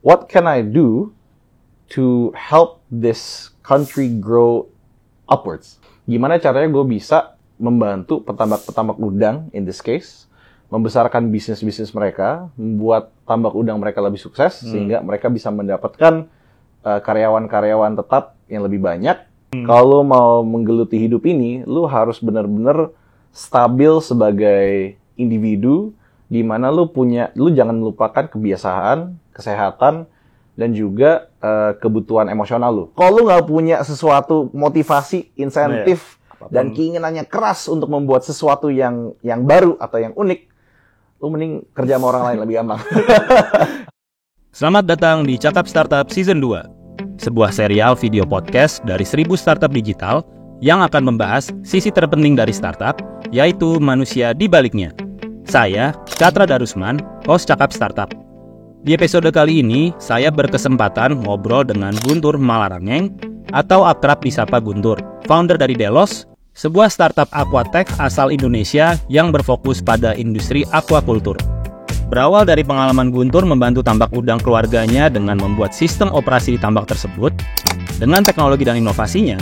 what can I do to help this country grow upwards? Gimana caranya gue bisa membantu petambak-petambak udang, in this case, membesarkan bisnis-bisnis mereka, membuat tambak udang mereka lebih sukses, sehingga mereka bisa mendapatkan karyawan-karyawan tetap yang lebih banyak. Kalau mau menggeluti hidup ini, lu harus benar-benar stabil sebagai individu, di mana lu jangan melupakan kebiasaan, kesehatan, dan juga kebutuhan emosional lu. Kalau lu nggak punya sesuatu motivasi, insentif, dan keinginannya keras untuk membuat sesuatu yang baru atau yang unik, lu mending kerja sama orang lain lebih gampang. Selamat datang di Cakap Startup Season 2, sebuah serial video podcast dari 1000 startup digital yang akan membahas sisi terpenting dari startup, yaitu manusia di baliknya. Saya, Catra Darusman, host Cakap Startup. Di episode kali ini, saya berkesempatan ngobrol dengan Guntur Malarangeng atau akrab disapa Guntur, founder dari Delos, sebuah startup aquatech asal Indonesia yang berfokus pada industri aquaculture. Berawal dari pengalaman Guntur membantu tambak udang keluarganya dengan membuat sistem operasi di tambak tersebut, dengan teknologi dan inovasinya,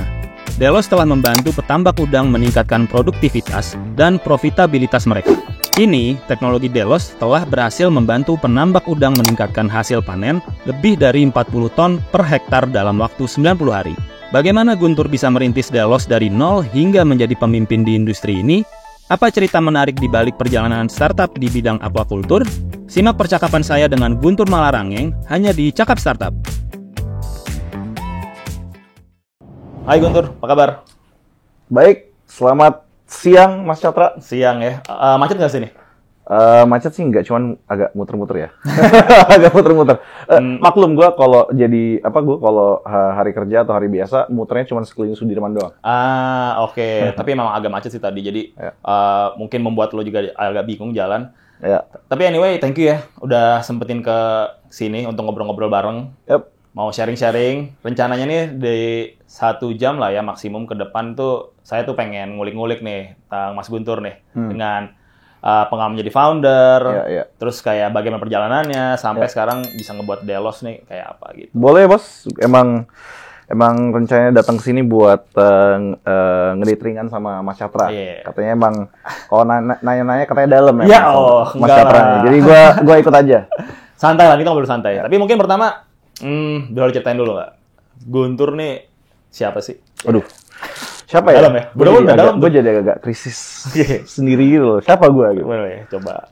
Delos telah membantu petambak udang meningkatkan produktivitas dan profitabilitas mereka. Kini, teknologi Delos telah berhasil membantu penambak udang meningkatkan hasil panen lebih dari 40 ton per hektar dalam waktu 90 hari. Bagaimana Guntur bisa merintis Delos dari nol hingga menjadi pemimpin di industri ini? Apa cerita menarik di balik perjalanan startup di bidang aquaculture? Simak percakapan saya dengan Guntur Malarangeng hanya di Cakap Startup. Hai Guntur, apa kabar? Baik, selamat siang Mas Catra. Siang ya. Macet nggak sini? Macet sih nggak, cuman agak muter-muter ya. Agak muter-muter. Maklum gue kalau kalau hari kerja atau hari biasa muternya cuma sekeliling Sudirman doang. Oke. Tapi memang agak macet sih tadi. Jadi mungkin membuat lo juga agak bingung jalan. Ya. Tapi anyway, thank you ya udah sempetin ke sini untuk ngobrol-ngobrol bareng. Yep. Mau sharing-sharing. Rencananya nih di 1 jam lah ya maksimum ke depan tuh saya tuh pengen ngulik-ngulik nih tentang Mas Guntur nih dengan pengalaman jadi founder, terus kayak bagaimana perjalanannya sampai sekarang bisa ngebuat Delos nih kayak apa gitu. Boleh bos, emang rencananya datang ke sini buat ngedit ringan sama Mas Catra. Katanya emang kalau nanya-nanya katanya dalam ya. Mas Catra. Jadi gua ikut aja. Santai lah, kita ngobrol santai. Tapi mungkin pertama boleh ceritain dulu nggak? Guntur nih siapa sih? Aduh. Siapa ya? Dalam ya? Gue jadi agak krisis sendiri gitu loh. Siapa gue gitu? Boleh, coba.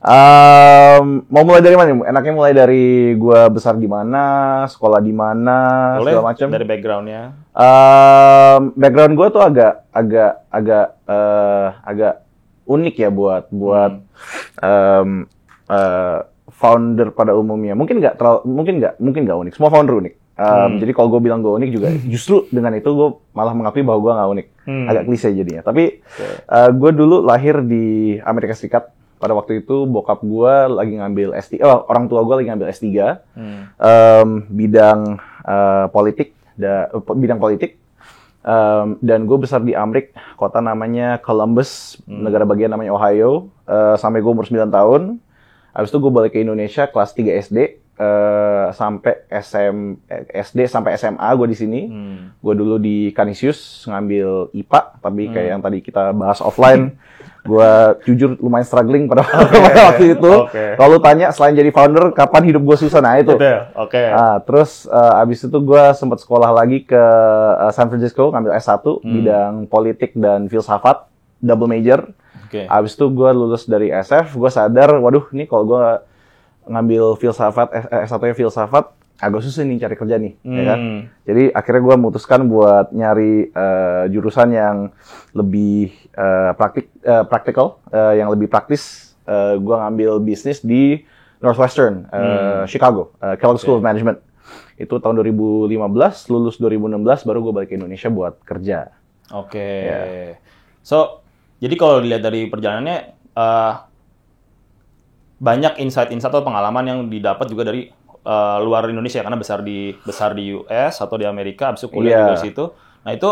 Mau mulai dari mana? Enaknya mulai dari gue besar di mana, sekolah di mana, segala macam. Dari background-nya. Background gue tuh agak unik ya buat founder pada umumnya. Mungkin nggak unik. Semua founder unik. Jadi kalau gue bilang gue unik juga, justru dengan itu gue malah mengakui bahwa gue nggak unik. Agak klise jadinya. Tapi gue dulu lahir di Amerika Serikat. Pada waktu itu bokap gue lagi ngambil S3, orang tua gue lagi ngambil S3, bidang politik. Dan gue besar di Amerika, kota namanya Columbus, negara bagian namanya Ohio, sampai gue umur 9 tahun. Habis itu gue balik ke Indonesia kelas 3 SD. Sampai SD sampai SMA gue di sini. Gue dulu di Canisius ngambil IPA, tapi kayak yang tadi kita bahas offline, gue jujur lumayan struggling pada waktu itu. Kalau tanya selain jadi founder, kapan hidup gue susah? Nah itu. Terus abis itu gue sempat sekolah lagi ke San Francisco, ngambil S1 bidang politik dan filsafat, double major. Abis itu gue lulus dari SF, gue sadar, waduh, nih kalau gue ngambil filsafat, S1-nya filsafat, agak susah nih cari kerja nih, ya kan? Jadi akhirnya gue memutuskan buat nyari jurusan yang lebih praktikal, yang lebih praktis. Gue ngambil bisnis di Northwestern, Chicago, Kellogg School of Management. Itu tahun 2015, lulus 2016, baru gue balik ke Indonesia buat kerja. So, jadi kalau dilihat dari perjalanannya, banyak insight-insight atau pengalaman yang didapat juga dari luar Indonesia karena besar di US atau di Amerika, habis itu kuliah juga di situ. Nah itu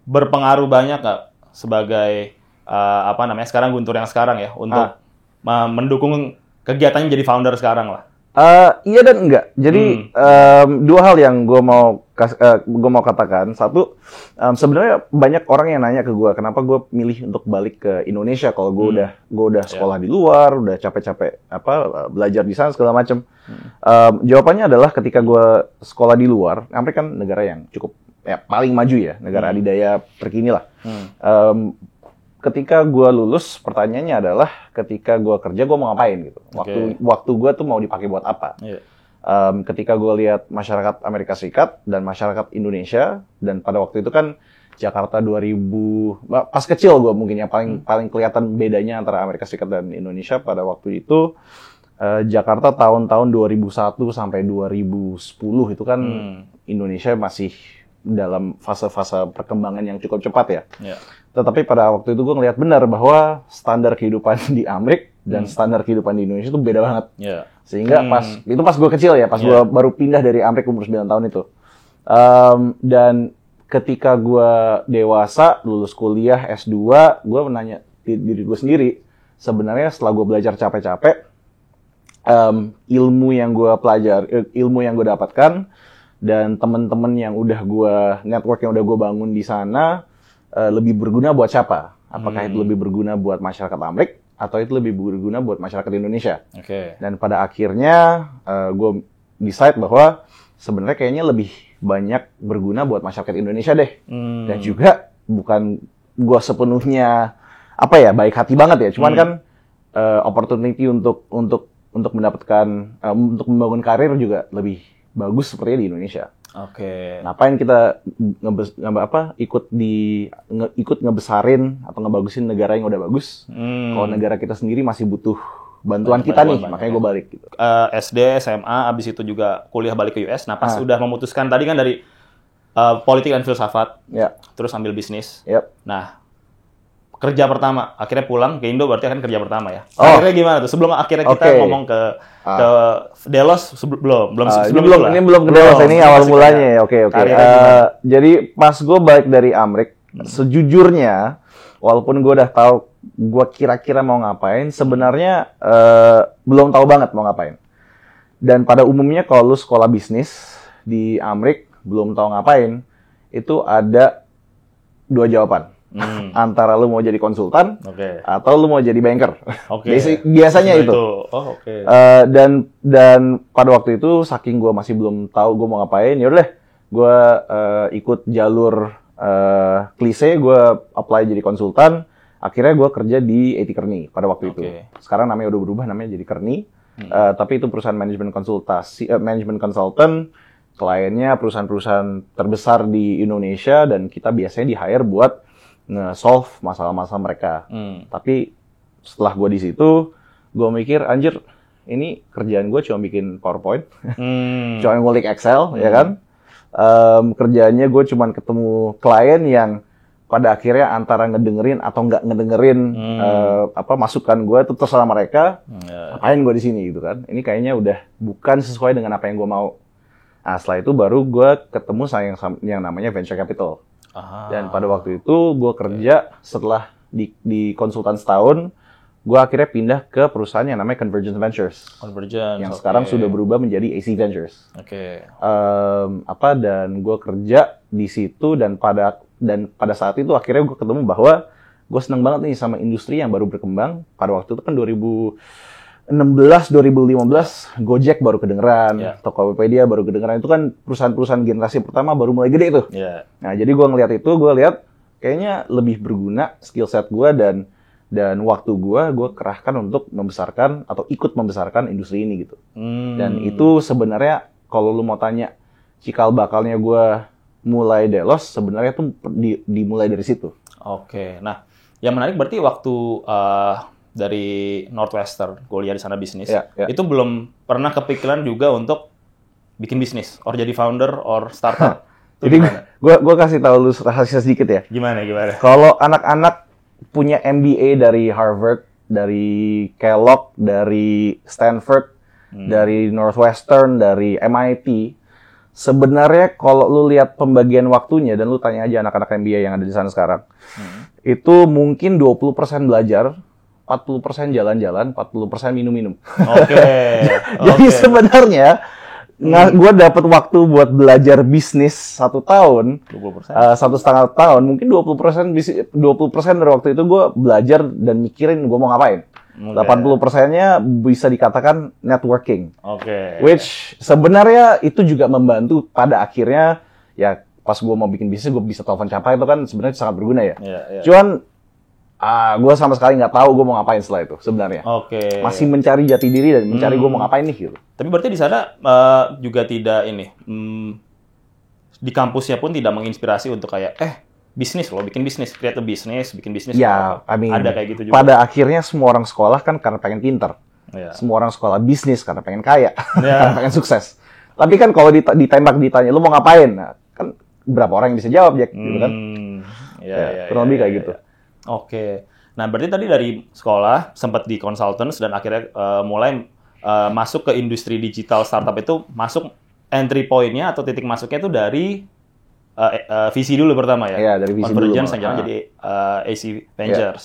berpengaruh banyak nggak sebagai sekarang Guntur yang sekarang ya untuk mendukung kegiatannya jadi founder sekarang lah? Iya dan enggak. Jadi dua hal yang gue mau katakan. Satu, sebenarnya banyak orang yang nanya ke gue, kenapa gue milih untuk balik ke Indonesia kalau gue udah sekolah di luar, udah capek-capek belajar di sana segala macam. Jawabannya adalah ketika gue sekolah di luar, Amerika kan negara yang cukup paling maju ya, negara adidaya terkini lah. Ketika gue lulus, pertanyaannya adalah ketika gue kerja gue mau ngapain gitu. Waktu gue tuh mau dipakai buat apa? Ketika gue lihat masyarakat Amerika Serikat dan masyarakat Indonesia, dan pada waktu itu kan Jakarta 2000, pas kecil gue mungkin yang paling kelihatan bedanya antara Amerika Serikat dan Indonesia pada waktu itu, Jakarta tahun-tahun 2001 sampai 2010 itu kan Indonesia masih dalam fase-fase perkembangan yang cukup cepat ya. Tetapi pada waktu itu gue ngelihat benar bahwa standar kehidupan di Amerika dan standar kehidupan di Indonesia itu beda banget. Sehingga pas gue kecil ya, pas gue baru pindah dari Amerika umur 9 tahun itu. Dan ketika gue dewasa, lulus kuliah S2, gue menanya diri gue sendiri, sebenarnya setelah gue belajar capek-capek, ilmu yang gue dapatkan, dan teman-teman yang network yang udah gue bangun di sana, lebih berguna buat siapa? Apakah itu lebih berguna buat masyarakat Amerika atau itu lebih berguna buat masyarakat Indonesia? Dan pada akhirnya gue decide bahwa sebenarnya kayaknya lebih banyak berguna buat masyarakat Indonesia deh. Dan juga bukan gue sepenuhnya baik hati banget ya. Cuman kan opportunity untuk mendapatkan untuk membangun karir juga lebih bagus sepertinya di Indonesia. Ngapain kita ikut ngebesarin atau ngebagusin negara yang udah bagus? Kalau negara kita sendiri masih butuh bantuan kita nih, makanya gue balik gitu. SD, SMA, abis itu juga kuliah balik ke US. Nah, pas udah memutuskan tadi kan dari politik dan filsafat, terus ambil bisnis. Nah, kerja pertama, akhirnya pulang ke Indo berarti akan kerja pertama ya. Akhirnya gimana tuh? Sebelum akhirnya kita ngomong ke Delos, belum ini belum ke Delos, ini awal mulanya ya. Oke. Jadi pas gue balik dari Amerika, sejujurnya walaupun gue udah tahu gue kira-kira mau ngapain, sebenarnya belum tahu banget mau ngapain. Dan pada umumnya kalau lu sekolah bisnis di Amerika belum tahu ngapain, itu ada dua jawaban. Antara lu mau jadi konsultan atau lu mau jadi banker. Biasanya itu. Dan pada waktu itu saking gue masih belum tahu gue mau ngapain, yaudah gue ikut jalur klise, gue apply jadi konsultan. Akhirnya gue kerja di A.T. Kearney pada waktu itu. Sekarang namanya udah berubah, namanya jadi Kearney. Tapi itu perusahaan manajemen konsultan. Kliennya perusahaan-perusahaan terbesar di Indonesia dan kita biasanya di-hire buat nge-solve masalah-masalah mereka. Tapi setelah gue di situ, gue mikir, anjir, ini kerjaan gue cuma bikin PowerPoint, cuma ngulik Excel, ya kan? Kerjaannya gue cuma ketemu klien yang pada akhirnya antara ngedengerin atau nggak ngedengerin masukan gue, itu terserah mereka. Ngapain gue di sini gitu kan? Ini kayaknya udah bukan sesuai dengan apa yang gue mau. Nah, setelah itu baru gue ketemu sama yang namanya venture capital. Dan pada waktu itu gue kerja setelah di konsultan setahun, gue akhirnya pindah ke perusahaan yang namanya Convergence Ventures. Yang sekarang sudah berubah menjadi AC Ventures. Dan gue kerja di situ dan pada saat itu akhirnya gue ketemu bahwa gue seneng banget nih sama industri yang baru berkembang. Pada waktu itu kan 2016, Gojek baru kedengeran, Tokopedia baru kedengeran. Itu kan perusahaan-perusahaan generasi pertama baru mulai gede tuh. Nah, jadi gue ngeliat itu, gue lihat kayaknya lebih berguna skill set gue dan waktu gue kerahkan untuk membesarkan atau ikut membesarkan industri ini gitu. Dan itu sebenarnya kalau lu mau tanya cikal bakalnya gue mulai Delos, sebenarnya tuh dimulai dari situ. Nah, yang menarik berarti waktu dari Northwestern, kuliah di sana bisnis, itu belum pernah kepikiran juga untuk bikin bisnis, or jadi founder, or startup. Jadi gue kasih tahu lu rahasia sedikit ya. Gimana? Kalau anak-anak punya MBA dari Harvard, dari Kellogg, dari Stanford, dari Northwestern, dari MIT, sebenarnya kalau lu lihat pembagian waktunya dan lu tanya aja anak-anak MBA yang ada di sana sekarang, itu mungkin 20% belajar, 40% jalan-jalan, 40% minum-minum. Oke. Jadi sebenarnya gue dapat waktu buat belajar bisnis 1 tahun, 20%. 1,5 tahun, mungkin 20% dari waktu itu gue belajar dan mikirin gue mau ngapain. 80%-nya bisa dikatakan networking. Oke. Which sebenarnya itu juga membantu pada akhirnya ya pas gue mau bikin bisnis gue bisa telepon siapa itu kan sebenarnya sangat berguna ya. Cuman gue sama sekali nggak tahu gue mau ngapain setelah itu sebenarnya. Oke. Masih mencari jati diri dan mencari gue mau ngapain nih gitu. Tapi berarti di sana juga tidak di kampusnya pun tidak menginspirasi untuk kayak bisnis loh, bikin bisnis, create a business, bikin bisnis. Ya, ada kayak gitu juga. Pada akhirnya semua orang sekolah kan karena pengen pinter. Semua orang sekolah bisnis karena pengen kaya, karena pengen sukses. Tapi kan kalau ditanya, lu mau ngapain? Nah, kan berapa orang yang bisa jawab, Jack? Gitu kan? Kurang lebih kayak gitu. Oke. Nah, berarti tadi dari sekolah, sempat di consultants, dan akhirnya mulai masuk ke industri digital startup itu, masuk entry point-nya atau titik masuknya itu dari VC dulu pertama ya? Iya, dari VC dulu. Convergence yang jalan jadi AC Ventures.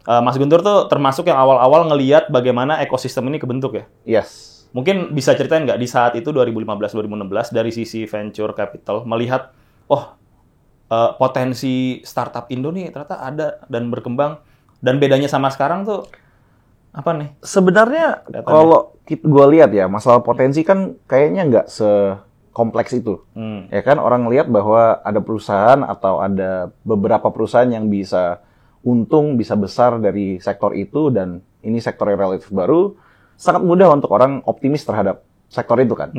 Mas Guntur tuh termasuk yang awal-awal ngelihat bagaimana ekosistem ini kebentuk ya? Yes. Mungkin bisa ceritain nggak di saat itu 2015-2016 dari sisi venture capital melihat, potensi startup Indo nih ternyata ada dan berkembang, dan bedanya sama sekarang tuh apa nih? Sebenarnya kalau gue lihat ya, masalah potensi kan kayaknya nggak sekompleks itu. Ya kan, orang lihat bahwa ada perusahaan atau ada beberapa perusahaan yang bisa untung, bisa besar dari sektor itu, dan ini sektor yang relatif baru, sangat mudah untuk orang optimis terhadap sektor itu kan.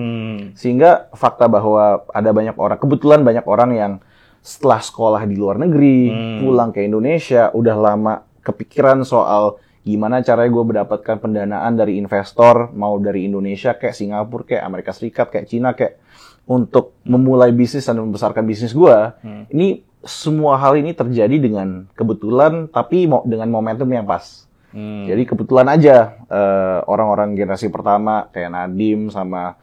Sehingga fakta bahwa ada banyak orang, kebetulan banyak orang yang setelah sekolah di luar negeri, pulang ke Indonesia, udah lama kepikiran soal gimana caranya gue mendapatkan pendanaan dari investor, mau dari Indonesia, kayak Singapura, kayak Amerika Serikat, kayak Cina, kayak untuk memulai bisnis dan membesarkan bisnis gue. Ini semua hal ini terjadi dengan kebetulan, tapi dengan momentum yang pas. Jadi kebetulan aja orang-orang generasi pertama kayak Nadim sama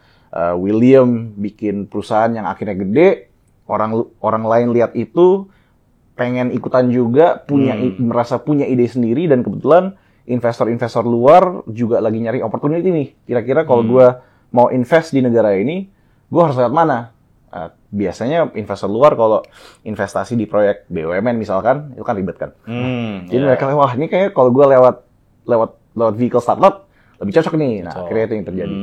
William bikin perusahaan yang akhirnya gede. Orang lain lihat itu, pengen ikutan juga, merasa punya ide sendiri, dan kebetulan investor-investor luar juga lagi nyari opportunity nih. Kira-kira kalau gue mau invest di negara ini, gue harus lewat mana? Biasanya investor luar kalau investasi di proyek BUMN misalkan, itu kan ribet kan. Jadi mereka, wah ini kayaknya kalau gue lewat vehicle startup, lebih cocok nih. Nah, akhirnya itu yang terjadi.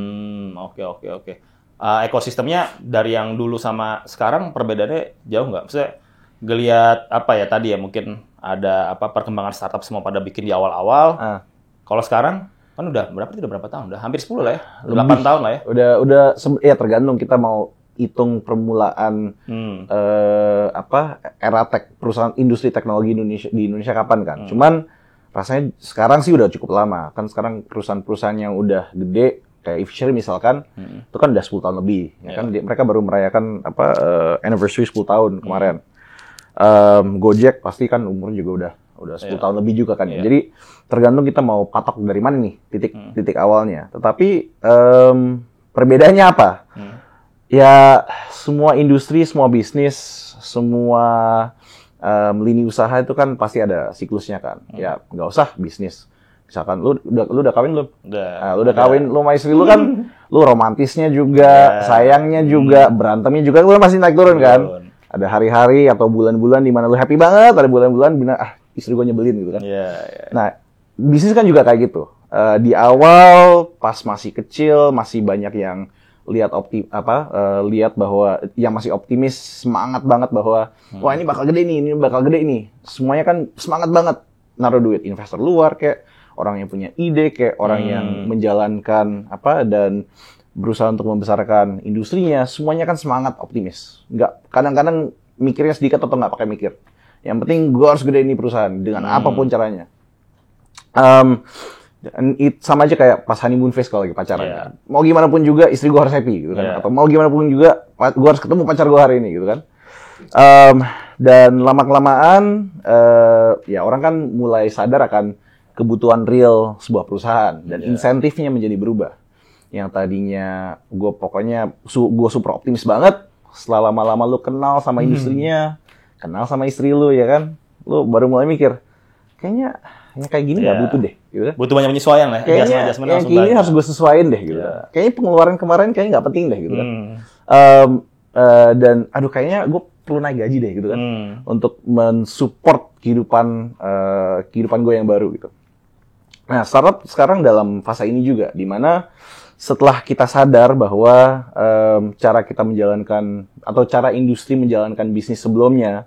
Oke. Ekosistemnya dari yang dulu sama sekarang perbedaannya jauh nggak? Maksudnya ngelihat apa ya tadi ya, mungkin ada perkembangan startup semua pada bikin di awal-awal. Kalau sekarang kan udah berapa tahun? Udah hampir 10 lah ya. 8 tahun lah ya. Udah ya tergantung kita mau hitung permulaan era perusahaan industri teknologi di Indonesia kapan kan. Cuman rasanya sekarang sih udah cukup lama. Kan sekarang perusahaan-perusahaan yang udah gede kayak Efficiency misalkan, itu kan udah 10 tahun lebih. Ya kan mereka baru merayakan anniversary 10 tahun kemarin. Gojek pasti kan umurnya juga udah 10 tahun lebih juga kan ya. Jadi tergantung kita mau patok dari mana nih titik awalnya. Tetapi perbedaannya apa? Ya semua industri, semua bisnis, semua lini usaha itu kan pasti ada siklusnya kan. Ya nggak usah bisnis. Misalkan lu udah kawin belum? Lu udah kawin, lu sama istri lu kan, lu romantisnya juga, sayangnya juga, berantemnya juga, lu masih naik turun kan? Ada hari-hari atau bulan-bulan di mana lu happy banget, ada bulan-bulan istri gue nyebelin gitu kan. Nah, bisnis kan juga kayak gitu. Di awal pas masih kecil, masih banyak yang lihat bahwa yang masih optimis, semangat banget bahwa wah ini bakal gede nih, Semuanya kan semangat banget naruh duit, investor luar kayak orang yang punya ide, kayak orang yang menjalankan dan berusaha untuk membesarkan industrinya, semuanya kan semangat optimis. Kadang-kadang mikirnya sedikit atau nggak pakai mikir. Yang penting gue harus gede ini perusahaan dengan apapun caranya. Sama aja kayak pas honeymoon phase kalau lagi pacaran. Mau gimana pun juga istri gue harus happy gitu kan. Atau mau gimana pun juga gue harus ketemu pacar gue hari ini gitu kan. Dan lama-kelamaan ya orang kan mulai sadar akan kebutuhan real sebuah perusahaan dan insentifnya menjadi berubah. Yang tadinya gue gue super optimis banget, setelah lama-lama lu kenal sama industrinya, kenal sama istri lu ya kan, lu baru mulai mikir, kayaknya yang kayak gini nggak butuh deh, gitu. Butuh banyak penyesuaian lah. Kayaknya yang kayak gini harus gue sesuaiin deh, gitu. Kayaknya pengeluaran kemarin kayaknya nggak penting deh, gitu kan. Dan aduh kayaknya gue perlu naik gaji deh, gitu kan, untuk mensupport kehidupan gue yang baru, gitu. Nah, startup sekarang dalam fase ini juga, di mana setelah kita sadar bahwa cara kita menjalankan atau cara industri menjalankan bisnis sebelumnya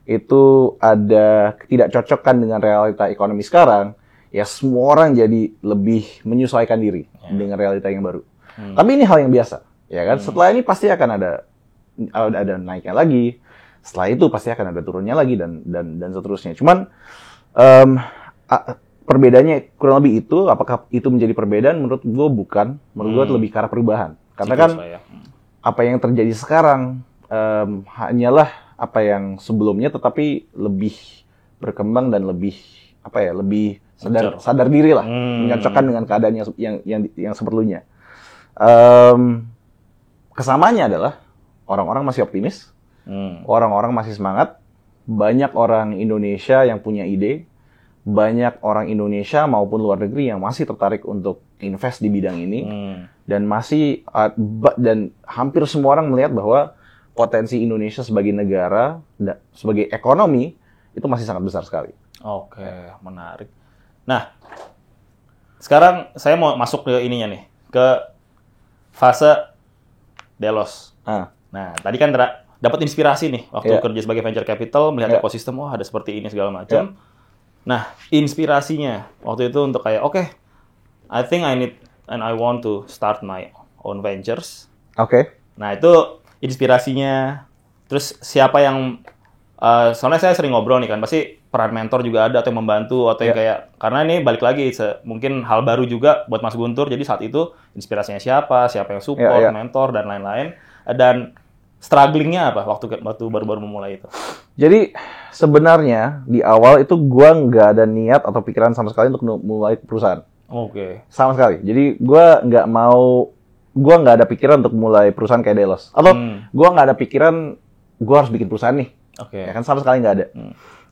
itu ada ketidakcocokan dengan realita ekonomi sekarang, ya semua orang jadi lebih menyesuaikan diri dengan realita yang baru. Tapi ini hal yang biasa, ya kan? Setelah ini pasti akan ada naiknya lagi, setelah itu pasti akan ada turunnya lagi dan seterusnya. Cuman perbedaannya kurang lebih itu. Apakah itu menjadi perbedaan? Menurut gue bukan. Menurut gue lebih ke arah perubahan. Karena kan apa yang terjadi sekarang hanyalah apa yang sebelumnya, tetapi lebih berkembang dan lebih sadar diri lah, menyocokkan dengan keadaan yang seperlunya. Kesamaannya adalah orang-orang masih optimis, orang-orang masih semangat, banyak orang Indonesia yang punya ide, banyak orang Indonesia maupun luar negeri yang masih tertarik untuk invest di bidang ini, dan hampir semua orang melihat bahwa potensi Indonesia sebagai negara, sebagai ekonomi itu masih sangat besar sekali. Oke, menarik. Nah, sekarang saya mau masuk ke ininya nih, ke fase Delos. Nah, tadi kan dapat inspirasi nih waktu kerja sebagai venture capital, melihat ekosistem, ada seperti ini segala macam. Nah, inspirasinya waktu itu untuk kayak, I think I need and I want to start my own ventures. Nah, itu inspirasinya. Terus siapa yang soalnya saya sering ngobrol nih kan, pasti peran mentor juga ada atau yang membantu atau yang kayak, karena ini balik lagi mungkin hal baru juga buat Mas Guntur. Jadi saat itu inspirasinya siapa yang support, mentor dan lain-lain. Dan strugglingnya apa waktu baru-baru memulai itu? Jadi sebenarnya di awal itu gue nggak ada niat atau pikiran sama sekali untuk mulai perusahaan. Sama sekali. Jadi gue nggak ada pikiran untuk mulai perusahaan kayak Delos. Atau gue nggak ada pikiran gue harus bikin perusahaan nih. Ya kan sama sekali nggak ada.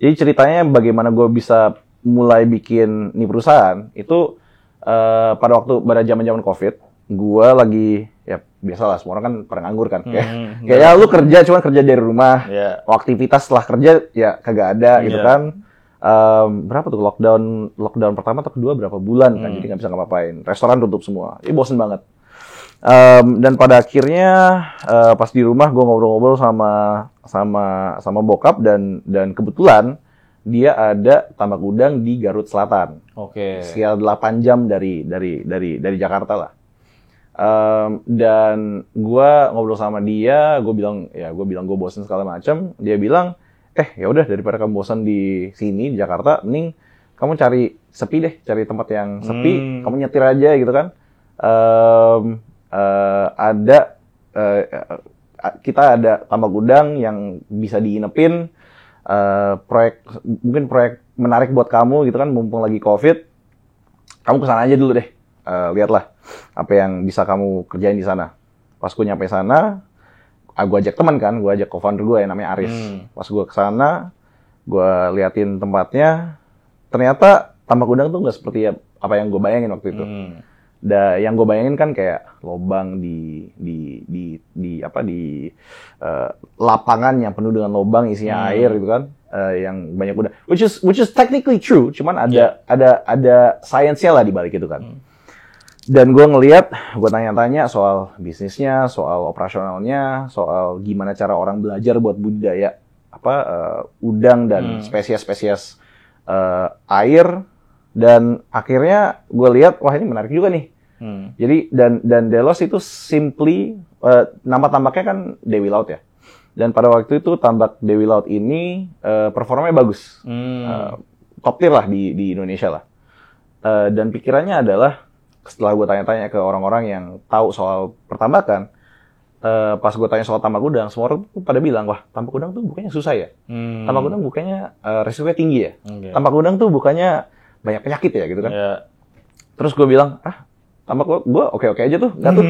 Jadi ceritanya bagaimana gue bisa mulai bikin nih perusahaan itu pada zaman COVID, gue lagi biasalah semua orang kan pada nganggur kan. Kayak lu kerja dari rumah. Aktivitas setelah kerja ya kagak ada gitu kan. Berapa tuh lockdown pertama atau kedua berapa bulan kan, jadi nggak bisa ngapa-ngapain. Restoran tutup semua. Ini bosen banget. Dan pada akhirnya pas di rumah gue ngobrol-ngobrol sama bokap dan kebetulan dia ada tambak udang di Garut Selatan. Sekitar 8 jam dari Jakarta lah. Dan gue ngobrol sama dia, gue bilang gue bosan segala macam. Dia bilang, ya udah daripada kamu bosan di sini di Jakarta, mending kamu cari sepi deh, cari tempat yang sepi, kamu nyetir aja gitu kan. Kita ada tambak udang yang bisa diinepin, mungkin proyek menarik buat kamu gitu kan, mumpung lagi COVID, kamu kesana aja dulu deh, lihatlah apa yang bisa kamu kerjain di sana. Pas gue nyampe sana, gue ajak teman kan, gue ajak co-founder gue yang namanya Aris. Pas gue kesana, gue liatin tempatnya, ternyata tambak udang tuh nggak seperti apa yang gue bayangin waktu itu. Yang gue bayangin kan kayak lobang di lapangan yang penuh dengan lobang isinya air gitu kan, yang banyak udang, which is technically true, cuman ada science-nya lah di balik itu kan. Dan gue ngelihat, gue tanya-tanya soal bisnisnya, soal operasionalnya, soal gimana cara orang belajar buat budidaya udang dan spesies-spesies air. Dan akhirnya gue lihat, wah ini menarik juga nih. Jadi dan Delos itu simply nama tambaknya kan Dewi Laut ya. Dan pada waktu itu tambak Dewi Laut ini performanya bagus, top tier lah di Indonesia lah. Dan pikirannya adalah setelah gue tanya-tanya ke orang-orang yang tahu soal pertambakan, pas gue tanya soal tambak udang, semua orang tuh pada bilang, wah tambak udang tuh bukannya susah ya, tambak udang bukannya resikonya tinggi ya, tambak udang tuh bukannya banyak penyakit ya gitu kan. Terus gue bilang, tambak gue oke-oke aja tuh, nggak tuh.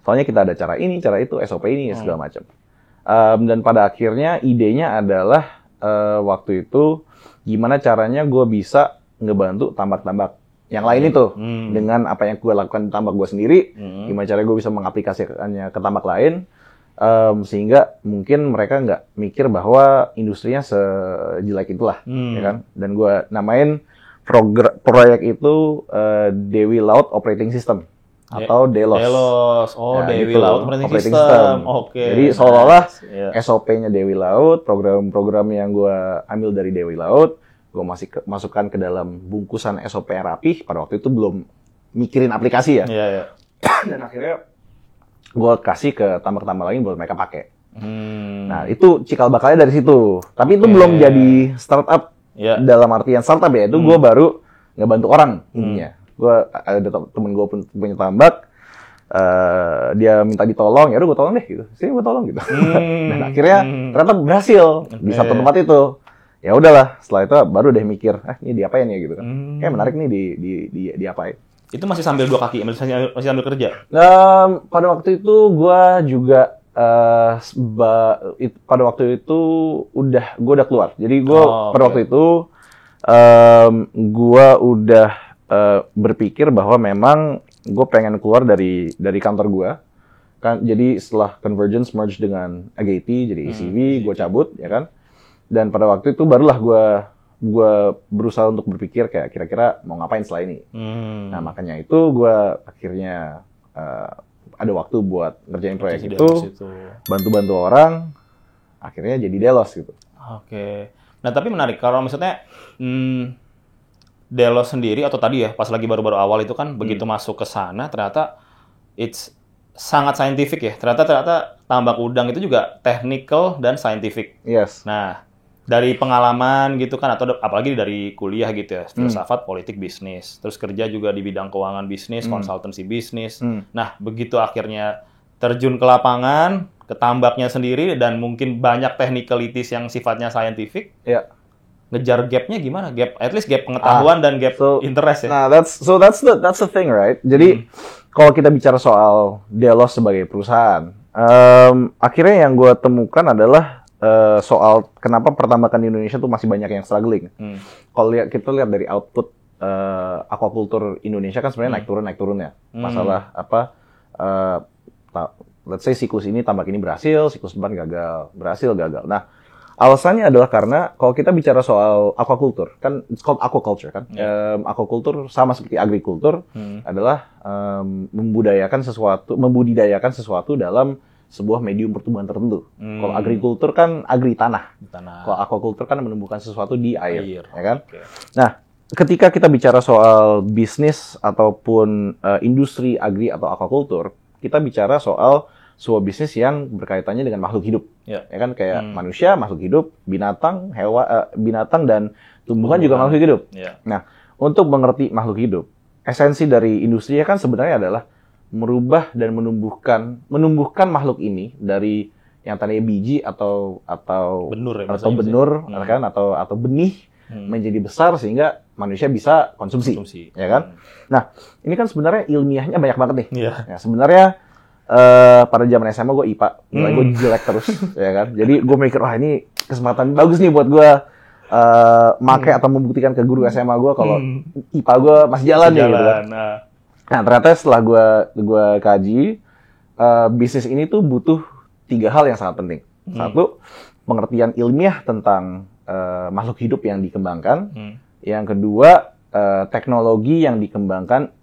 Soalnya kita ada cara ini, cara itu, SOP ini, segala macam. Dan pada akhirnya idenya adalah waktu itu gimana caranya gue bisa ngebantu tambak-tambak yang lain itu dengan apa yang gue lakukan di tambak gue sendiri, gimana caranya gue bisa mengaplikasikannya ke tambak lain, sehingga mungkin mereka nggak mikir bahwa industrinya sejelek itulah, ya kan? Dan gue namain proyek itu Dewi Laut Operating System atau DELOS. DELOS, Dewi gitu, Laut Operating System. Oke. Jadi seolah-olah SOP-nya Dewi Laut, program-program yang gue ambil dari Dewi Laut, gue masukkan ke dalam bungkusan SOP yang rapih. Pada waktu itu belum mikirin aplikasi ya. Iya. Dan akhirnya gue kasih ke tambak-tambak lain buat mereka pakai. Nah, itu cikal bakalnya dari situ. Tapi itu belum jadi startup dalam artian startup ya. Itu gue baru ngebantu orang intinya. Gue ada temen gue punya tambak, dia minta ditolong, ya udah gue tolong deh gitu. Sini gue tolong gitu. Dan akhirnya ternyata berhasil di satu tempat itu. Ya udahlah, setelah itu baru deh mikir, ini diapain ya gitu kan. Kayak menarik nih diapain. Itu masih sambil 2 kaki, masih sambil kerja? Pada waktu itu gue juga pada waktu itu gue udah keluar. Jadi gue pada waktu itu gue udah berpikir bahwa memang gue pengen keluar dari kantor gue. Kan, jadi setelah Convergence merge dengan Agility, jadi ECV, gue cabut, ya kan. Dan pada waktu itu barulah gue berusaha untuk berpikir kayak kira-kira mau ngapain setelah ini. Nah, makanya itu gue akhirnya ada waktu buat ngerjain proyek itu, bantu-bantu orang, akhirnya jadi DELOS gitu. Oke. Nah, tapi menarik kalau misalnya DELOS sendiri atau tadi ya pas lagi baru-baru awal itu kan begitu masuk ke sana ternyata it's sangat scientific ya. Ternyata tambak udang itu juga technical dan scientific. Yes. Nah, dari pengalaman gitu kan atau apalagi dari kuliah gitu ya, filsafat, politik, bisnis, terus kerja juga di bidang keuangan bisnis, konsultansi bisnis. Nah, begitu akhirnya terjun ke lapangan, ke tambaknya sendiri dan mungkin banyak technicalities yang sifatnya scientific. Ya. Ngejar gap-nya gimana? At least gap pengetahuan dan gap interest ya. Nah, that's the thing, right? Jadi kalau kita bicara soal DELOS sebagai perusahaan, akhirnya yang gue temukan adalah soal kenapa pertambakan di Indonesia tuh masih banyak yang struggling. Kalau kita lihat dari output aquaculture Indonesia kan sebenarnya naik turun ya. Masalah let's say siklus ini tambak ini berhasil, siklus depan gagal, berhasil gagal. Nah, alasannya adalah karena kalau kita bicara soal aquaculture, kan it's called aquaculture kan. Aquaculture sama seperti agrikultur adalah membudidayakan sesuatu dalam sebuah medium pertumbuhan tertentu. Kalau agrikultur kan agri tanah. Kalau aquaculture kan menumbuhkan sesuatu di air. Ya kan? Okay. Nah, ketika kita bicara soal bisnis ataupun industri agri atau aquaculture, kita bicara soal sebuah bisnis yang berkaitannya dengan makhluk hidup, ya kan, kayak manusia, makhluk hidup, binatang, binatang dan tumbuhan juga makhluk hidup. Nah, untuk mengerti makhluk hidup, esensi dari industri kan sebenarnya adalah merubah dan menumbuhkan makhluk ini dari yang tadinya biji atau benur, kan, atau benih menjadi besar sehingga manusia bisa konsumsi. Ya kan? Nah, ini kan sebenarnya ilmiahnya banyak banget nih. Ya, sebenarnya pada zaman SMA gue IPA, nilai gue jelek terus, ya kan. Jadi gue mikir, wah ini kesempatan bagus nih buat gue make atau membuktikan ke guru SMA gue kalau IPA gue masih jalan nih, gitu kan. Nah, ternyata setelah gue kaji, bisnis ini tuh butuh 3 hal yang sangat penting. Satu, pengertian ilmiah tentang makhluk hidup yang dikembangkan. Yang kedua, teknologi yang dikembangkan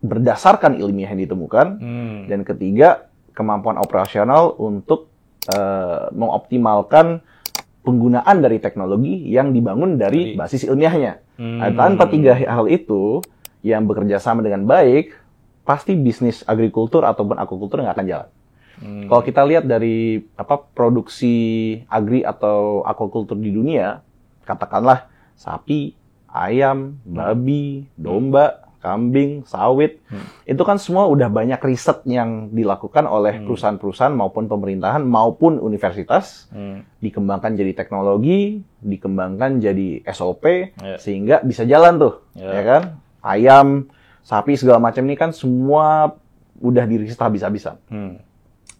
berdasarkan ilmiah yang ditemukan, dan ketiga, kemampuan operasional untuk mengoptimalkan penggunaan dari teknologi yang dibangun dari basis ilmiahnya. Tanpa 3 hal itu yang bekerja sama dengan baik, pasti bisnis agrikultur ataupun aquaculture nggak akan jalan. Kalau kita lihat dari produksi agri atau aquaculture di dunia, katakanlah sapi, ayam, babi, domba, kambing, sawit, itu kan semua udah banyak riset yang dilakukan oleh perusahaan-perusahaan maupun pemerintahan maupun universitas, dikembangkan jadi teknologi, dikembangkan jadi SOP, sehingga bisa jalan tuh, ya kan? Ayam, sapi, segala macam ini kan semua udah diriset habis-habisan.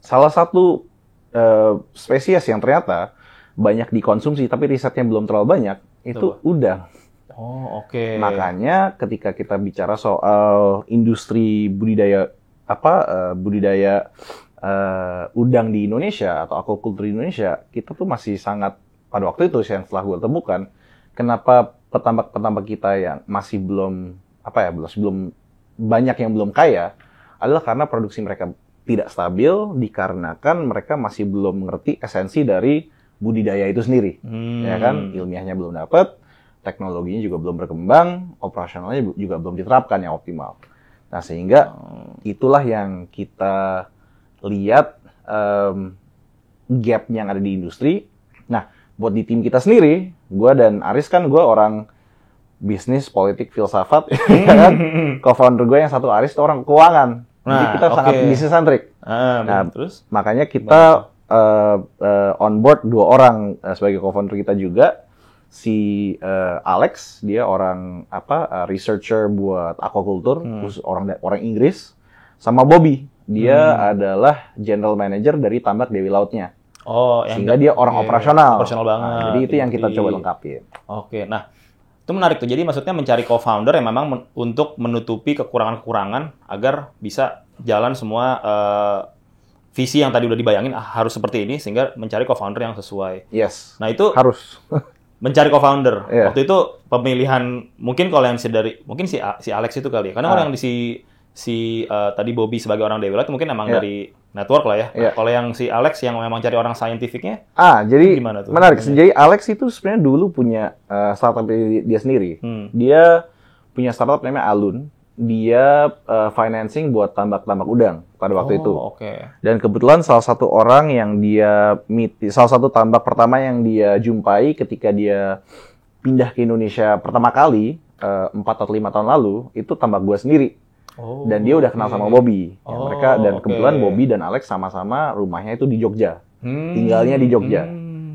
Salah satu spesies yang ternyata banyak dikonsumsi tapi risetnya belum terlalu banyak, itu udang. Oh, oke. Makanya ketika kita bicara soal industri budidaya udang di Indonesia atau aquaculture di Indonesia, kita tuh masih sangat, pada waktu itu yang setelah gue temukan, kenapa petambak-petambak kita yang masih belum banyak yang belum kaya adalah karena produksi mereka tidak stabil dikarenakan mereka masih belum mengerti esensi dari budidaya itu sendiri. Ya kan, ilmiahnya belum dapat, teknologinya juga belum berkembang, operasionalnya juga belum diterapkan yang optimal. Nah, sehingga itulah yang kita lihat gap yang ada di industri. Nah, buat di tim kita sendiri, gue dan Aris kan gue orang bisnis, politik, filsafat, ya kan? Co-founder gue yang satu Aris itu orang keuangan. Jadi kita sangat bisnis-centric. Nah, terus makanya kita on board 2 orang sebagai co-founder kita juga. Si Alex, dia orang researcher buat aquaculture, khusus orang Inggris, sama Bobby, dia adalah general manager dari tambak Dewi Lautnya. Oh, sehingga dia orang operasional. Operasional banget. Nah, jadi itu yang kita coba lengkapin. Oke, nah itu menarik tuh. Jadi maksudnya mencari co-founder yang memang untuk menutupi kekurangan-kekurangan agar bisa jalan semua visi yang tadi udah dibayangin harus seperti ini, sehingga mencari co-founder yang sesuai. Yes. Nah itu harus. Mencari co-founder. Yeah. Waktu itu pemilihan mungkin kalau yang mungkin si Alex itu kali ya. Karena orang yang tadi Bobby sebagai orang Dewi Laut mungkin emang dari network lah ya. Yeah. Kalau yang si Alex yang memang cari orang saintifiknya. Jadi gimana tuh? Menarik. Jadi Alex itu sebenarnya dulu punya startup dia sendiri. Dia punya startup namanya Alun. Dia financing buat tambak-tambak udang pada waktu itu. Okay. Dan kebetulan salah satu orang yang salah satu tambak pertama yang dia jumpai ketika dia pindah ke Indonesia pertama kali 4 atau 5 tahun lalu, itu tambak gua sendiri. Dan dia udah kenal sama Bobby. Mereka dan kebetulan Bobby dan Alex sama-sama rumahnya itu di Jogja. Tinggalnya di Jogja.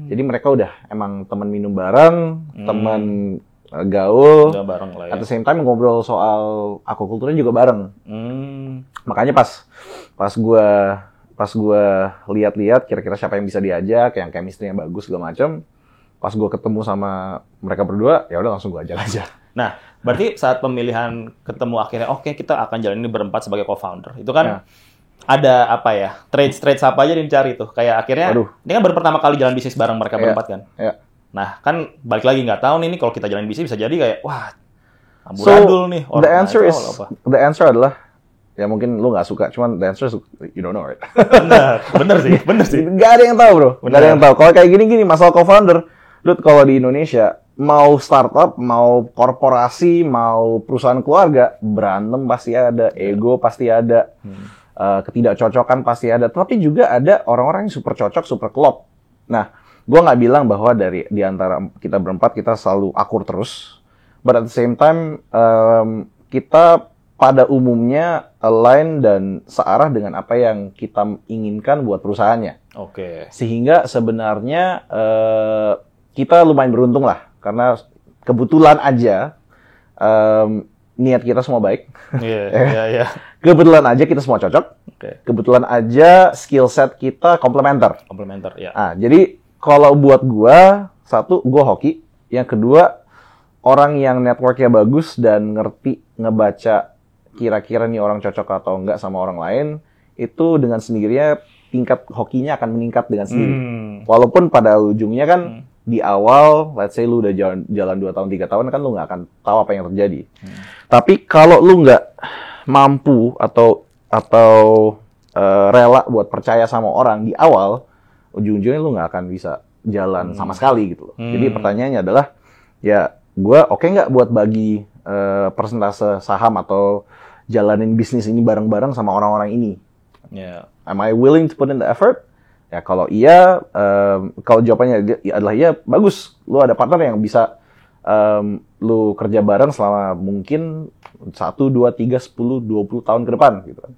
Jadi mereka udah emang teman minum bareng, teman gaul, bareng lah ya. At the same time ngobrol soal aquaculture juga bareng. Makanya pas gue lihat-lihat kira-kira siapa yang bisa diajak, yang chemistry-nya bagus segala macam. Pas gue ketemu sama mereka berdua, ya udah langsung gue ajak aja. Nah, berarti saat pemilihan ketemu akhirnya, oke, kita akan jalan ini berempat sebagai co-founder. Itu kan ada apa ya? Traits apa aja yang dicari tuh? Kayak akhirnya ini kan baru pertama kali jalan bisnis bareng mereka berempat kan? Iya. Nah, kan balik lagi nggak tahu nih kalau kita jalan bisnis bisa jadi kayak wah amburadul nih. The answer adalah ya mungkin lu nggak suka, cuman the answer is you don't know, right? bener sih. Nggak ada yang tahu, bro. Nggak ada yang tahu. Kalau kayak gini masalah co-founder, kalau di Indonesia mau startup, mau korporasi, mau perusahaan keluarga, berantem pasti ada, ego pasti ada, ketidakcocokan pasti ada. Tapi juga ada orang-orang yang super cocok, super klop. Nah, gue nggak bilang bahwa di antara kita berempat kita selalu akur terus, but at the same time kita pada umumnya align dan searah dengan apa yang kita inginkan buat perusahaannya. Oke. Sehingga sebenarnya kita lumayan beruntung lah, karena kebetulan aja niat kita semua baik. Iya. Kebetulan aja kita semua cocok. Kebetulan aja skill set kita komplementer. Ya. Jadi kalau buat gua, satu, gua hoki. Yang kedua, orang yang networknya bagus dan ngerti ngebaca kira-kira nih orang cocok atau enggak sama orang lain, itu dengan sendirinya tingkat hokinya akan meningkat dengan sendiri. Walaupun pada ujungnya kan di awal, let's say lu udah jalan 2 tahun, 3 tahun, kan lu nggak akan tahu apa yang terjadi. Tapi kalau lu nggak mampu atau rela buat percaya sama orang di awal, ujung-ujungnya lu nggak akan bisa jalan sama sekali gitu loh. Jadi pertanyaannya adalah, ya gue oke nggak buat bagi persentase saham atau jalanin bisnis ini bareng-bareng sama orang-orang ini? Am I willing to put in the effort? Ya kalau iya, kalau jawabannya adalah iya, bagus. Lu ada partner yang bisa lu kerja bareng selama mungkin 1, 2, 3, 10, 20 tahun ke depan gitu kan.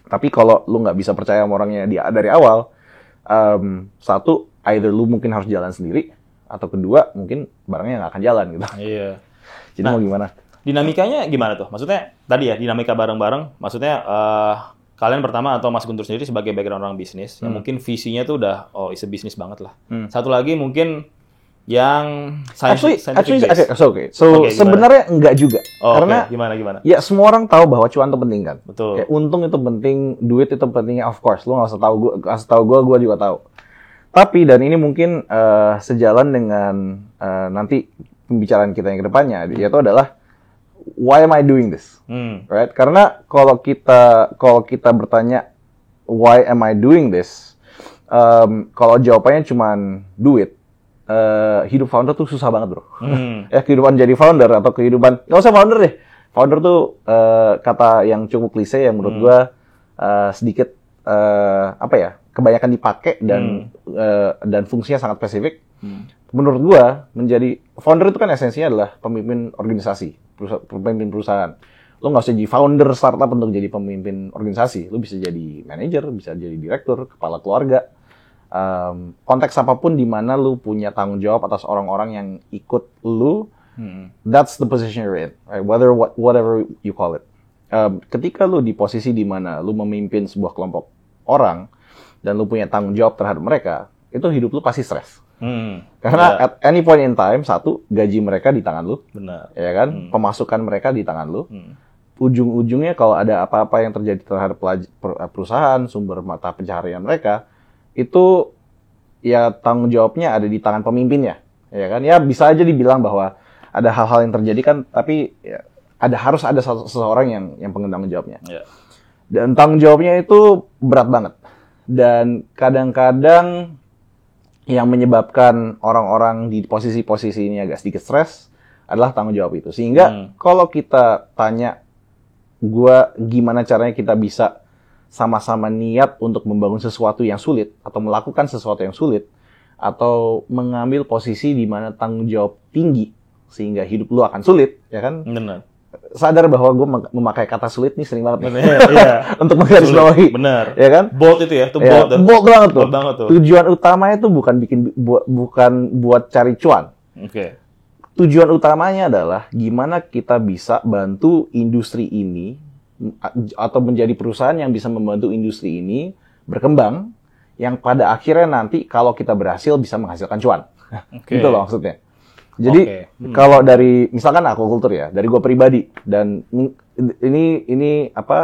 Tapi kalau lu nggak bisa percaya sama orangnya dari awal, satu, either lu mungkin harus jalan sendiri, atau kedua, mungkin barangnya nggak akan jalan gitu. Iya. Jadi mau gimana? Dinamikanya gimana tuh? Maksudnya, tadi ya, dinamika bareng-bareng, maksudnya kalian pertama atau Mas Guntur sendiri sebagai background orang bisnis, yang mungkin visinya tuh udah, it's a bisnis banget lah. Satu lagi mungkin Yang Actually, scientific based. okay. So Oke, gimana? sebenarnya enggak juga. Oh, Karena oke. Gimana? ya semua orang tahu bahwa cuan itu penting kan. Betul. Kayak untung itu penting, duit itu pentingnya, of course. Lu nggak usah tahu, kasih tahu gue juga tahu. Tapi dan ini mungkin sejalan dengan nanti pembicaraan kita yang kedepannya, yaitu adalah why am I doing this, right? Karena kalau kita bertanya why am I doing this, kalau jawabannya cuma duit, hidup founder tuh susah banget bro. Ya kehidupan jadi founder atau kehidupan nggak usah founder deh. Founder tuh kata yang cukup klise yang menurut gua sedikit apa ya, kebanyakan dipakai dan fungsinya sangat spesifik. Menurut gua menjadi founder itu kan esensinya adalah pemimpin organisasi, pemimpin perusahaan. Lo nggak usah jadi founder startup untuk jadi pemimpin organisasi. Lo bisa jadi manajer, bisa jadi direktur, kepala keluarga. Konteks apapun di mana lu punya tanggung jawab atas orang-orang yang ikut lu, that's the position you're in, right? Whatever you call it. Ketika lu di posisi di mana lu memimpin sebuah kelompok orang dan lu punya tanggung jawab terhadap mereka, itu hidup lu pasti stres. Karena at any point in time, satu, gaji mereka di tangan lu, Benar. ya kan? Pemasukan mereka di tangan lu. Ujung-ujungnya kalau ada apa-apa yang terjadi terhadap perusahaan, sumber mata pencaharian mereka, itu ya tanggung jawabnya ada di tangan pemimpinnya, ya kan? Ya bisa aja dibilang bahwa ada hal-hal yang terjadi kan, tapi ya, harus ada seseorang yang pengen jawabnya. Yeah. Dan tanggung jawabnya itu berat banget. Dan kadang-kadang yang menyebabkan orang-orang di posisi-posisi ini agak sedikit stres adalah tanggung jawab itu. Sehingga kalau kita tanya gua gimana caranya kita bisa sama-sama niat untuk membangun sesuatu yang sulit atau melakukan sesuatu yang sulit atau mengambil posisi di mana tanggung jawab tinggi sehingga hidup lu akan sulit, ya kan? Benar. Sadar bahwa gue memakai kata sulit nih sering banget nih. Iya. Untuk menggarisbawahi. Benar. Ya kan? Bold itu ya, itu Ya, bold. bold banget tuh. Bold banget tuh. Tujuan utamanya itu bukan buat cari cuan. Oke. Tujuan utamanya adalah gimana kita bisa bantu industri ini atau menjadi perusahaan yang bisa membantu industri ini berkembang, yang pada akhirnya nanti kalau kita berhasil bisa menghasilkan cuan. Oke. Gitu loh maksudnya. Jadi kalau dari misalkan aquaculture ya, dari gue pribadi, dan ini apa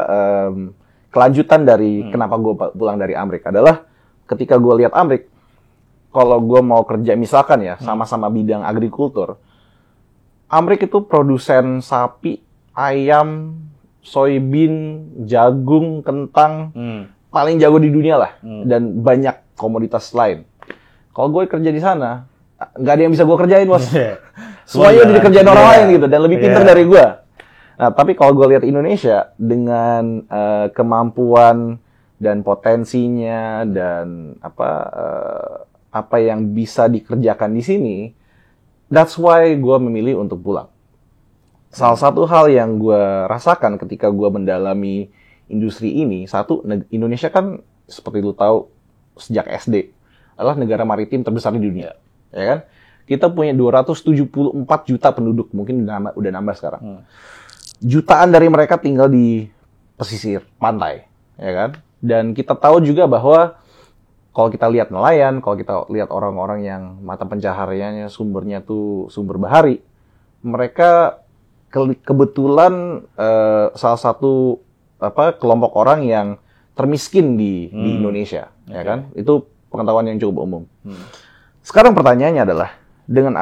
kelanjutan dari kenapa gue pulang dari Amerika adalah ketika gue lihat Amerika, kalau gue mau kerja misalkan ya sama-sama bidang agrikultur, Amerika itu produsen sapi, ayam, soybean, jagung, kentang, paling jago di dunia lah, dan banyak komoditas lain. Kalau gue kerja di sana, nggak ada yang bisa gue kerjain, bos. Semuanya udah dikerjain orang lain gitu, dan lebih pintar dari gue. Nah, tapi kalau gue lihat Indonesia dengan kemampuan dan potensinya dan apa yang bisa dikerjakan di sini, that's why gue memilih untuk pulang. Salah satu hal yang gue rasakan ketika gue mendalami industri ini, satu, Indonesia kan seperti lu tahu sejak SD adalah negara maritim terbesar di dunia. Ya kan? Kita punya 274 juta penduduk, mungkin udah nambah sekarang. Jutaan dari mereka tinggal di pesisir pantai, ya kan? Dan kita tahu juga bahwa kalau kita lihat nelayan, kalau kita lihat orang-orang yang mata pencahariannya sumbernya tuh sumber bahari, mereka kebetulan salah satu kelompok orang yang termiskin di Indonesia, ya kan? Itu pengetahuan yang cukup umum. Sekarang pertanyaannya adalah, dengan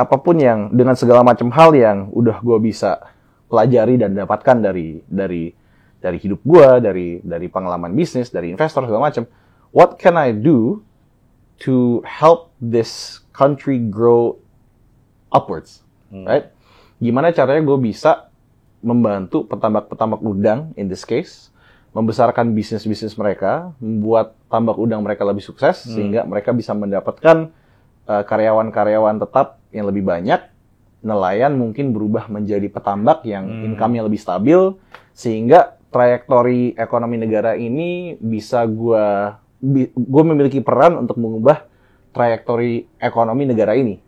segala macam hal yang udah gue bisa pelajari dan dapatkan dari hidup gue, dari pengalaman bisnis, dari investor segala macam, what can I do to help this country grow upwards, right? Gimana caranya gue bisa membantu petambak-petambak udang, in this case, membesarkan bisnis-bisnis mereka, membuat tambak udang mereka lebih sukses, sehingga mereka bisa mendapatkan karyawan-karyawan tetap yang lebih banyak, nelayan mungkin berubah menjadi petambak yang income-nya lebih stabil, sehingga trajektori ekonomi negara ini bisa gue memiliki peran untuk mengubah trajektori ekonomi negara ini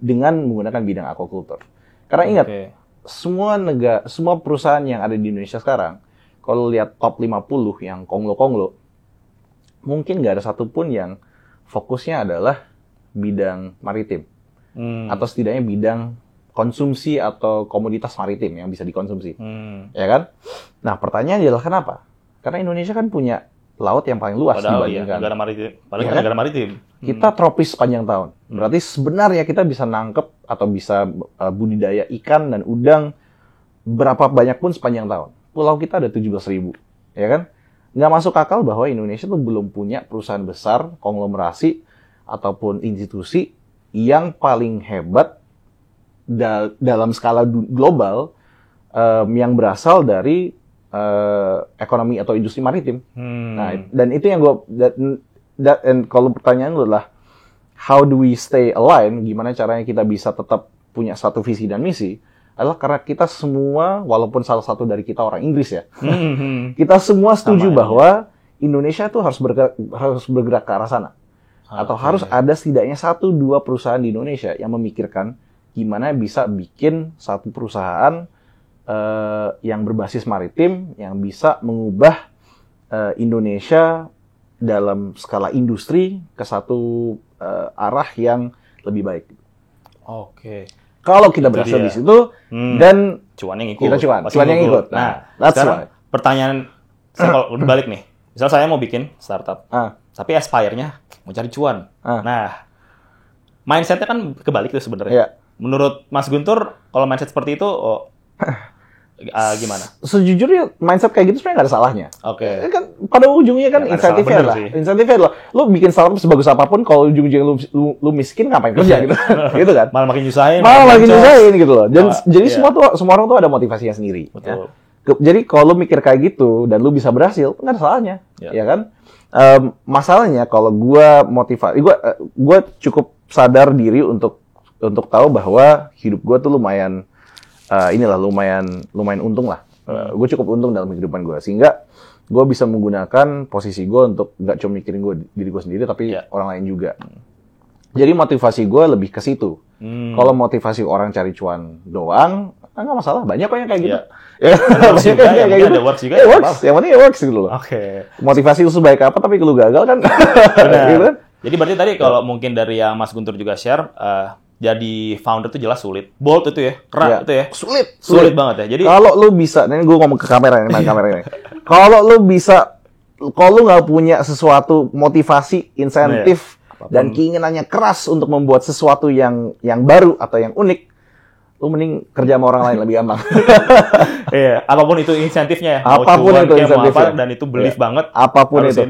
dengan menggunakan bidang aquaculture. Karena ingat, semua perusahaan yang ada di Indonesia sekarang, kalau lihat top 50 yang konglo-konglo, mungkin nggak ada satupun yang fokusnya adalah bidang maritim. atau setidaknya bidang konsumsi atau komoditas maritim yang bisa dikonsumsi, ya kan? Nah, pertanyaannya adalah kenapa? Karena Indonesia kan punya laut yang paling luas dibandingkan negara maritim. Padahal ya kan negara maritim. Kita tropis sepanjang tahun. Berarti sebenarnya kita bisa nangkep atau bisa budidaya ikan dan udang berapa banyak pun sepanjang tahun. Pulau kita ada 17.000, ya kan? Nggak masuk akal bahwa Indonesia tuh belum punya perusahaan besar, konglomerasi, ataupun institusi yang paling hebat dalam skala global yang berasal dari ekonomi atau industri maritim. Nah, dan itu yang kalau pertanyaan lu adalah how do we stay aligned? Gimana caranya kita bisa tetap punya satu visi dan misi? Adalah karena kita semua, walaupun salah satu dari kita orang Inggris ya, kita semua setuju bahwa Indonesia tuh harus bergerak ke arah sana. Atau harus ada setidaknya 1-2 perusahaan di Indonesia yang memikirkan gimana bisa bikin satu perusahaan yang berbasis maritim yang bisa mengubah Indonesia dalam skala industri ke satu arah yang lebih baik. Oke. Kalau kita berhasil di situ dan cuan yang ikut. Kita cuan yang ikut. Nah, that's sekarang pertanyaan saya kalau udah balik nih. Misal saya mau bikin startup. Tapi aspire-nya mau cari cuan. Nah, mindset-nya kan kebalik tuh sebenarnya. Yeah. Menurut Mas Guntur, kalau mindset seperti itu, gimana? Sejujurnya mindset kayak gitu sebenarnya nggak ada salahnya. Oke. Kan pada ujungnya kan insentifnya lah. Insentifnya adalah lu bikin startup sebagus apapun, kalau ujung-ujungnya lu miskin ngapain kerja gitu, gitu kan? Malah makin nyusahin. Gitu loh. Dan jadi semua orang tuh ada motivasinya sendiri. Betul. Ya? Jadi kalau lu mikir kayak gitu dan lu bisa berhasil, nggak ada salahnya, ya kan? Masalahnya kalau gua cukup sadar diri untuk tahu bahwa hidup gue tuh lumayan lumayan untung lah. Gue cukup untung dalam kehidupan gue, sehingga gue bisa menggunakan posisi gue untuk nggak cuma mikirin diri gue sendiri, tapi orang lain juga. Jadi motivasi gue lebih ke situ. Kalau motivasi orang cari cuan doang, nggak masalah. Banyak kok yang kayak gitu. Banyak kayak gitu. Ada works juga. Works. Yang penting works gitu loh. Oke. Motivasi itu sebaik apa, tapi kalau gagal kan. Gitu kan? Jadi berarti tadi kalau mungkin dari yang Mas Guntur juga share, jadi founder itu jelas sulit. Bold itu ya, keras itu ya. Sulit banget ya. Jadi kalau lu bisa, ini gue ngomong ke kamera ini. Kalau lu bisa, kalau lu nggak punya sesuatu motivasi, insentif, dan keinginannya keras untuk membuat sesuatu yang baru atau yang unik, lu mending kerja sama orang lain lebih gampang. Iya, apapun itu insentifnya ya. Apapun itu insentifnya. Dan itu belief banget. Apapun itu.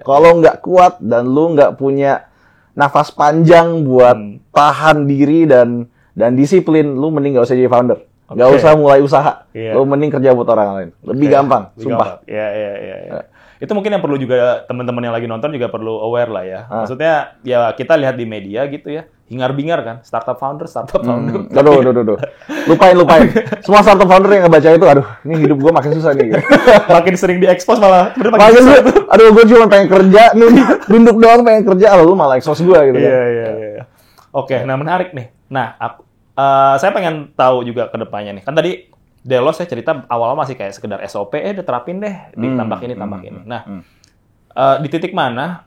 Kalau nggak kuat dan lu nggak punya nafas panjang buat tahan diri dan disiplin, lu mending nggak usah jadi founder. Nggak usah mulai usaha. Lu mending kerja buat orang lain. Lebih gampang, sumpah. Iya. Itu mungkin yang perlu juga teman-teman yang lagi nonton juga perlu aware lah ya. Maksudnya ya kita lihat di media gitu ya, hingar-bingar kan, startup founder. Aduh. Lupain. Semua startup founder yang ngebaca itu, aduh, ini hidup gue makin susah nih. Makin sering diekspos malah. Makin susah. Aduh, gue cuma pengen kerja, nunduk doang pengen kerja, lu malah ekspos gue gitu kan. Iya. Oke, nah menarik nih. Nah, saya pengen tahu juga ke depannya nih. Kan tadi Delos saya cerita awal-awal masih kayak sekedar SOP, diterapin deh, ditambah ini. Nah, di titik mana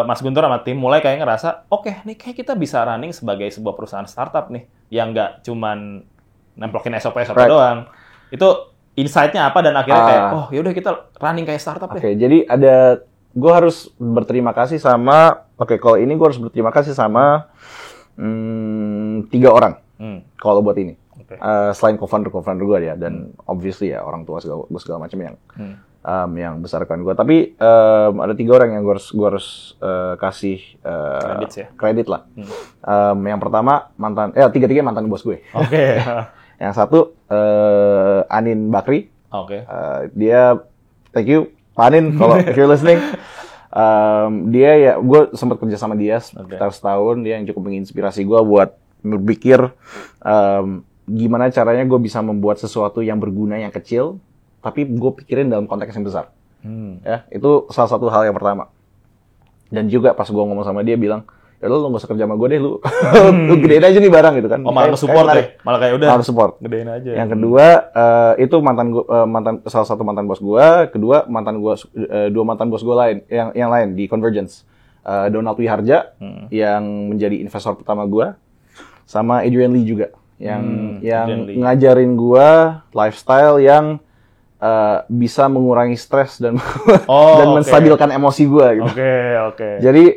Mas Guntur sama tim mulai kayak ngerasa, oke, nih kayak kita bisa running sebagai sebuah perusahaan startup nih, yang nggak cuman nemplokin SOP doang. Itu insight-nya apa dan akhirnya kayak, oh yaudah kita running kayak startup deh. Oke, jadi gue harus berterima kasih sama, kalau ini gue harus berterima kasih sama 3 orang kalau buat ini. Selain co-founder gue ya, dan obviously ya orang tua segala macam yang besarkan gue. Tapi ada 3 orang yang gue harus kasih kredit lah. Yang pertama tiga mantan bos gue. Oke. Yang satu Anin Bakri. Oke. Dia thank you Pak Anin kalau if you're listening. Dia ya, gue sempat kerja sama dia sekitar setahun. Dia yang cukup menginspirasi gue buat berpikir gimana caranya gue bisa membuat sesuatu yang berguna yang kecil, tapi gue pikirin dalam konteks yang besar. Ya, itu salah satu hal yang pertama. Dan juga pas gue ngomong sama dia bilang, ya lu nggak usah kerja sama gue deh, lu gedein aja nih barang gitu kan. Malah support deh, malah kayak udah. Harus support. Gedein aja. Yang kedua itu salah satu mantan bos gue. Kedua dua mantan bos gue lain, yang lain di Convergence. Donald Wiharja yang menjadi investor pertama gue. sama Adrian Lee juga yang Adrian Lee. ngajarin gua lifestyle yang bisa mengurangi stres dan dan menstabilkan emosi gua gitu. Oke. Jadi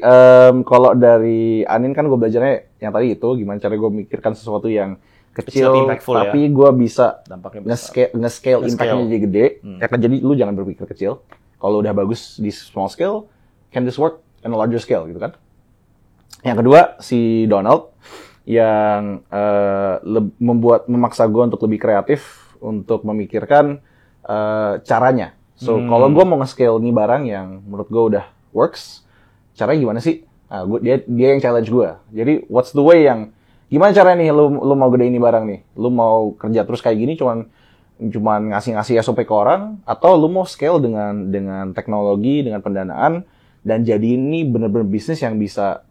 kalau dari Anin kan gue belajarnya yang tadi itu gimana cara gue mikirkan sesuatu yang kecil impactful, tapi gue bisa Dampaknya besar. nge-scale impact-nya jadi gede. Ya kan, jadi lu jangan berpikir kecil. Kalau udah bagus di small scale, can this work on a larger scale gitu kan? Yang kedua si Donald yang memaksa gue untuk lebih kreatif untuk memikirkan caranya. So kalau gue mau nge-scale nih barang yang menurut gue udah works, caranya gimana sih? Nah, dia yang challenge gue. Jadi what's the way yang gimana caranya nih lu mau gedein ini barang nih? Lu mau kerja terus kayak gini cuman ngasih SOP ke orang, atau lu mau scale dengan teknologi, dengan pendanaan, dan jadi ini bener-bener bisnis yang bisa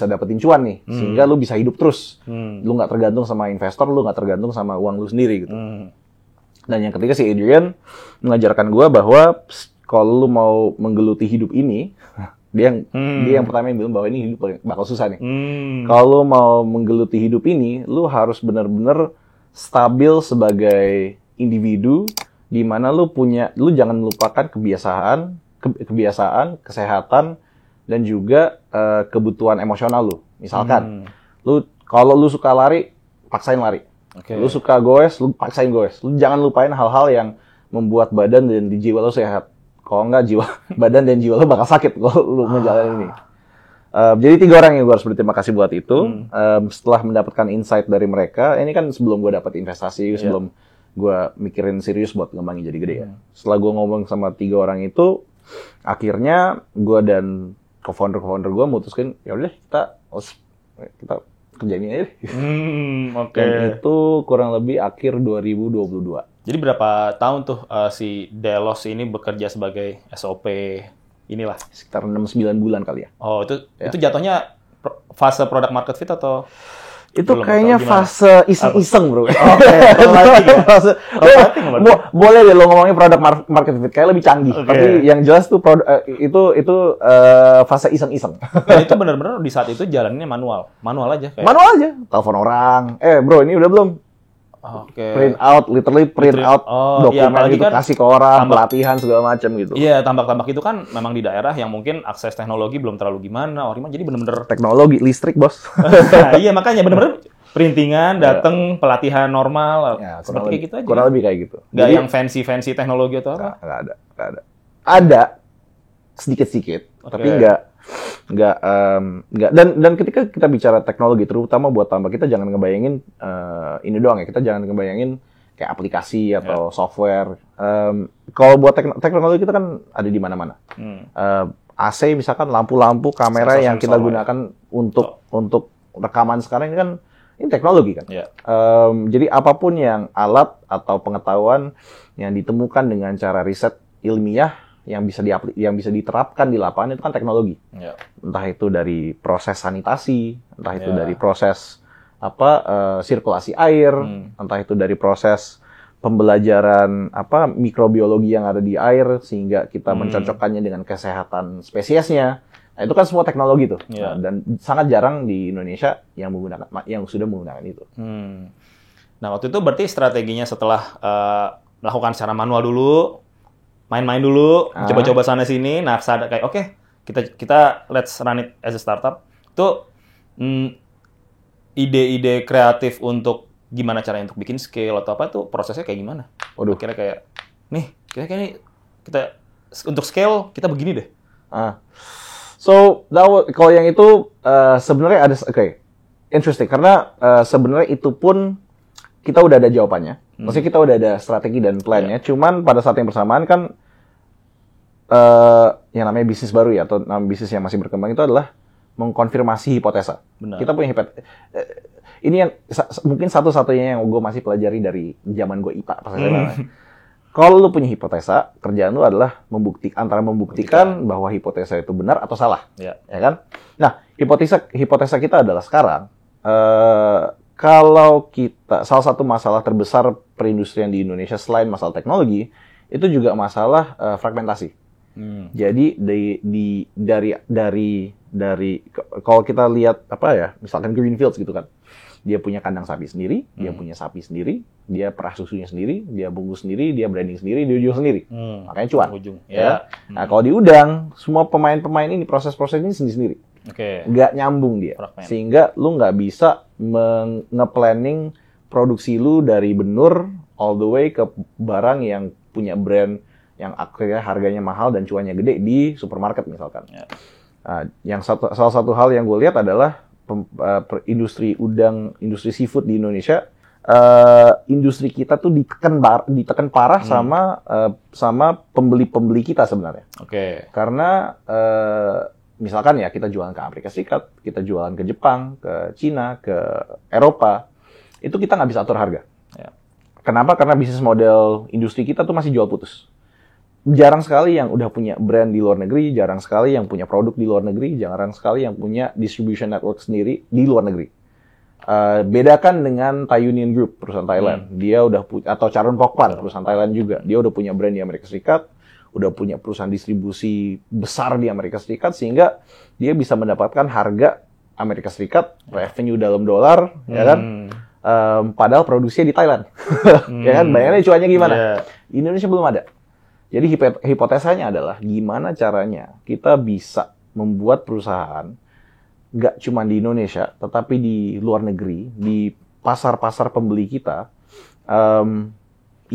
dapetin cuan nih, sehingga lu bisa hidup terus. Lu nggak tergantung sama investor, lu nggak tergantung sama uang lu sendiri gitu. Dan yang ketiga si Adrian mengajarkan gue bahwa kalau lu mau menggeluti hidup ini, dia yang pertama yang bilang bahwa ini hidup bakal susah nih. Kalau lu mau menggeluti hidup ini, lu harus benar-benar stabil sebagai individu, di mana lu jangan melupakan kebiasaan, kesehatan, dan juga kebutuhan emosional lu. Misalkan, kalau lu suka lari, paksain lari. Lu suka goes, lu paksain goes. Lu jangan lupain hal-hal yang membuat badan dan jiwa lu sehat. Kalau enggak, badan dan jiwa lu bakal sakit kalau lu menjalani ini. Jadi 3 orang yang gue harus berterima kasih buat itu. Setelah mendapatkan insight dari mereka, ini kan sebelum gue dapat investasi, sebelum gue mikirin serius buat ngembangin jadi gede ya. Setelah gue ngomong sama 3 orang itu, akhirnya gue dan co-founder gue mutuskan, ya udah kita kerjain ini aja. Dan itu kurang lebih akhir 2022. Jadi berapa tahun tuh si Delos ini bekerja sebagai SOP inilah? Sekitar 6-9 bulan kali ya. Oh, itu jatuhnya fase product market fit atau? Itu kayaknya fase iseng-iseng, bro. Boleh deh lo ngomongin produk market fit, kayak lebih canggih. Tapi yang jelas tuh itu fase iseng-iseng. Dan itu benar-benar di saat itu jalannya manual aja. Manual aja. Telepon orang. Bro, ini udah belum? Literally print out dokumen gitu, kan kasih ke orang, pelatihan segala macam gitu. Iya, tambak-tambak itu kan memang di daerah yang mungkin akses teknologi belum terlalu gimana, jadi bener-bener teknologi listrik, bos. Iya, makanya bener-bener printingan, dateng pelatihan normal, seperti kayak gitu aja. Kurang lebih kayak gitu. Nggak yang fancy teknologi atau apa? Nggak ada. Ada sedikit-sedikit, tapi nggak dan ketika kita bicara teknologi, terutama buat tambak, kita jangan ngebayangin ini doang ya. Kita jangan ngebayangin kayak aplikasi atau software. Kalau buat teknologi kita kan ada di mana-mana. AC misalkan, lampu-lampu, kamera yang kita gunakan untuk rekaman sekarang ini teknologi kan. Jadi apapun yang alat atau pengetahuan yang ditemukan dengan cara riset ilmiah yang bisa diterapkan di lapangan itu kan teknologi. Entah itu dari proses sanitasi, entah itu dari proses sirkulasi air, entah itu dari proses pembelajaran mikrobiologi yang ada di air sehingga kita mencocokkannya dengan kesehatan spesiesnya. Nah, itu kan semua teknologi tuh. Dan sangat jarang di Indonesia yang sudah menggunakan itu. Nah, waktu itu berarti strateginya setelah melakukan secara manual dulu, main-main dulu, coba-coba sana sini. Nah, sadar kayak oke, kita let's run it as a startup. Itu ide-ide kreatif untuk gimana caranya untuk bikin scale atau apa itu prosesnya kayak gimana? Waduh, kira kayak nih kita untuk scale kita begini deh. So, kalau yang itu sebenarnya ada interesting karena sebenarnya itu pun kita udah ada jawabannya. Maksudnya kita udah ada strategi dan plan-nya. Cuman pada saat yang bersamaan kan yang namanya bisnis baru ya, atau nama bisnis yang masih berkembang itu adalah mengkonfirmasi hipotesa. Benar. Kita punya ini yang mungkin satu-satunya yang gue masih pelajari dari zaman gue IPA pas SMA. Kalau lu punya hipotesa, kerjaan lu adalah membuktikan bahwa hipotesa itu benar atau salah. Ya kan? Nah, hipotesa kita adalah sekarang kalau salah satu masalah terbesar perindustrian di Indonesia selain masalah teknologi itu juga masalah fragmentasi. Jadi dari kalau kita lihat misalkan greenfields gitu kan, Dia punya kandang sapi sendiri, dia punya sapi sendiri, dia perah susunya sendiri, dia bungkus sendiri, dia branding sendiri, dia jual sendiri. Makanya cuan. Ya. Nah, kalau di udang, semua pemain-pemain ini proses-proses ini sendiri-sendiri. Nggak nyambung dia. Sehingga lu nggak bisa nge-planning produksi lu dari benur all the way ke barang yang punya brand yang akhirnya harganya mahal dan cuannya gede di supermarket misalkan. Nah, salah satu hal yang gue lihat adalah industri udang, industri seafood di Indonesia, industri kita tuh ditekan parah sama pembeli-pembeli kita sebenarnya. Karena misalkan ya kita jualan ke Amerika Serikat, kita jualan ke Jepang, ke Cina, ke Eropa, itu kita nggak bisa atur harga. Kenapa? Karena bisnis model industri kita tuh masih jual putus. Jarang sekali yang udah punya brand di luar negeri, jarang sekali yang punya produk di luar negeri, jarang sekali yang punya distribution network sendiri di luar negeri. Bedakan dengan Thai Union Group, perusahaan Thailand. Dia udah atau Charoen Pokphand, perusahaan Thailand juga. Dia udah punya brand di Amerika Serikat, udah punya perusahaan distribusi besar di Amerika Serikat, sehingga dia bisa mendapatkan harga Amerika Serikat, revenue dalam dolar, ya kan? Padahal produksinya di Thailand. Ya kan? Bayangannya cuannya gimana? Indonesia belum ada. Jadi hipotesanya adalah gimana caranya kita bisa membuat perusahaan nggak cuma di Indonesia, tetapi di luar negeri, di pasar-pasar pembeli kita,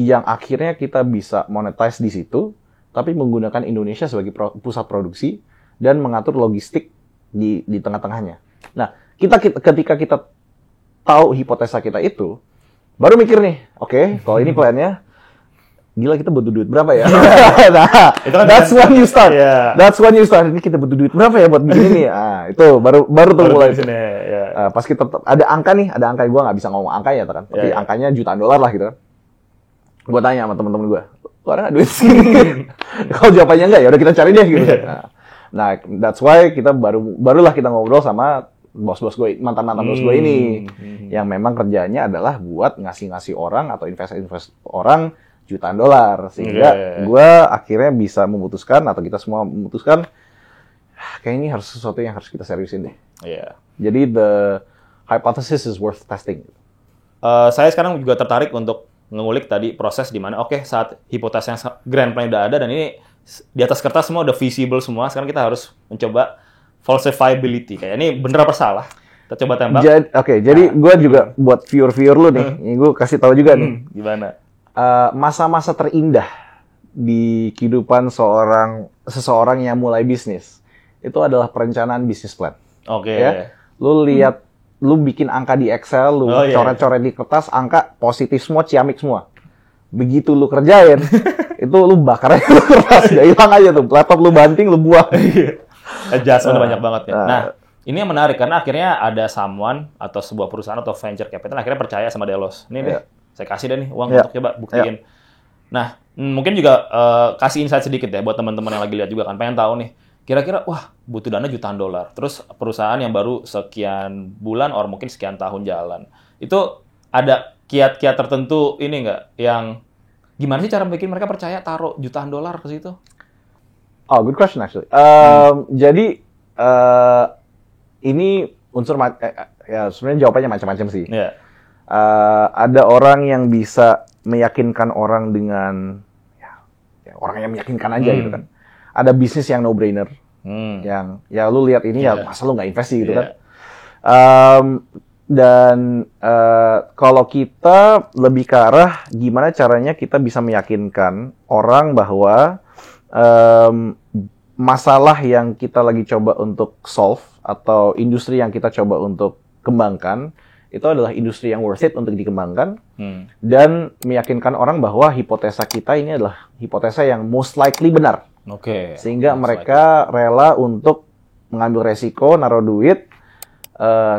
yang akhirnya kita bisa monetize di situ, tapi menggunakan Indonesia sebagai pusat produksi dan mengatur logistik di tengah-tengahnya. Nah, ketika kita tahu hipotesa kita itu, baru mikir nih, oke, kalau ini plannya, gila kita butuh duit berapa ya? Nah, that's when you start. That's when you start. Ini kita butuh duit berapa ya buat bikin ini? Ah, itu baru tuh mulai. Pas kita ada angka nih, gue nggak bisa ngomong angkanya kan, tapi angkanya jutaan dolar lah gitu kan. Gue tanya sama teman-teman gue, lu ada nggak duit segini? Kalau jawabannya enggak, ya udah kita cari deh gitu. Nah, that's why kita barulah kita ngobrol sama bos-bos gue, mantan-mantan bos gue ini, yang memang kerjanya adalah buat ngasih orang atau invest orang jutaan dolar, sehingga gue akhirnya bisa memutuskan atau kita semua memutuskan kayak ini harus sesuatu yang harus kita seriusin deh. Jadi the hypothesis is worth testing. Saya sekarang juga tertarik untuk mengulik tadi proses di mana saat hipotesisnya grand plan udah ada dan ini di atas kertas semua udah visible semua, sekarang kita harus mencoba falsifiability, kayak ini bener apa salah? Kita coba tembak. Jadi gue juga buat viewer lu nih, ini gue kasih tahu juga nih. Gimana? Masa-masa terindah di kehidupan seseorang yang mulai bisnis itu adalah perencanaan bisnis plan. Ya? Lu lihat, lu bikin angka di Excel, lu coret-coret di kertas, angka positif semua, ciamik semua. Begitu lu kerjain, itu lu bakar aja kertas, gak hilang aja tuh. Laptop lu banting, lu buang. Adjustment banyak banget ya. Nah, ini yang menarik karena akhirnya ada someone atau sebuah perusahaan atau venture capital akhirnya percaya sama Delos. Ini deh. Saya kasih deh nih uang untuk coba buktiin. Nah, mungkin juga kasih insight sedikit ya buat teman-teman yang lagi lihat juga kan, pengen tahu nih, kira-kira wah butuh dana jutaan dolar, terus perusahaan yang baru sekian bulan or mungkin sekian tahun jalan, itu ada kiat-kiat tertentu ini nggak yang gimana sih cara bikin mereka percaya taruh jutaan dolar ke situ? Oh, good question actually. Jadi ini unsur ya sebenarnya jawabannya macam-macam sih. Ada orang yang bisa meyakinkan orang dengan ya orang yang meyakinkan aja gitu kan. Ada bisnis yang no brainer, yang ya lu lihat ini ya masa lu nggak invest sih gitu kan. Dan kalau kita lebih ke arah gimana caranya kita bisa meyakinkan orang bahwa masalah yang kita lagi coba untuk solve atau industri yang kita coba untuk kembangkan itu adalah industri yang worth it untuk dikembangkan, dan meyakinkan orang bahwa hipotesa kita ini adalah hipotesa yang most likely benar. Sehingga mereka rela untuk mengambil resiko, naruh duit,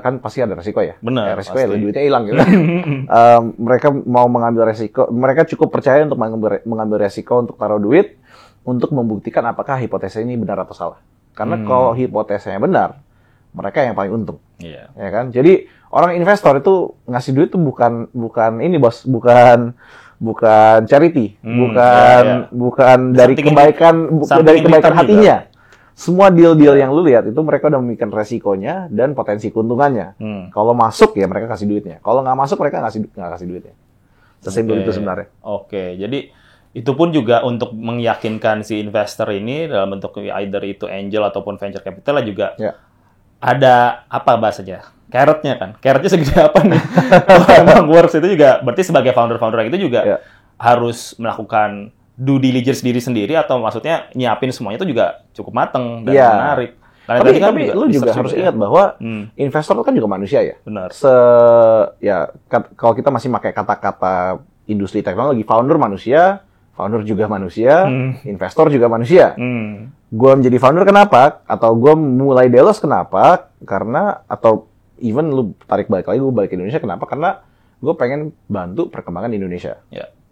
kan pasti ada resiko ya. Benar. Resiko ya, duitnya hilang gitu. Mereka mau mengambil resiko, mereka cukup percaya untuk mengambil resiko untuk taruh duit, untuk membuktikan apakah hipotesa ini benar atau salah. Karena kalau hipotesanya benar, mereka yang paling untung. Ya kan? Jadi orang investor itu ngasih duit itu bukan ini bos, bukan charity, bukan dari kebaikan hatinya. semua deal-deal yang lu lihat itu mereka udah memikirkan resikonya dan potensi keuntungannya. Kalau masuk ya mereka kasih duitnya. Kalau nggak masuk mereka nggak kasih duitnya. Sesimpel itu sebenarnya. Oke, jadi itu pun juga untuk meyakinkan si investor ini dalam bentuk either itu angel ataupun venture capital juga ada apa bahasanya? Carrot-nya kan. Carrot-nya segede apa nih? Kalau emang works itu juga berarti sebagai founder-founder itu juga harus melakukan due diligence diri sendiri atau maksudnya nyiapin semuanya itu juga cukup mateng dan menarik. Karena tapi lu juga harus ingat bahwa investor itu kan juga manusia ya. Benar. Kalau kita masih pakai kata-kata industri teknologi, founder manusia, founder juga manusia, investor juga manusia. Gue menjadi founder kenapa? Atau gue mulai Delos kenapa? Karena atau even lu tarik balik lagi gue balik ke Indonesia kenapa? Karena gue pengen bantu perkembangan Indonesia.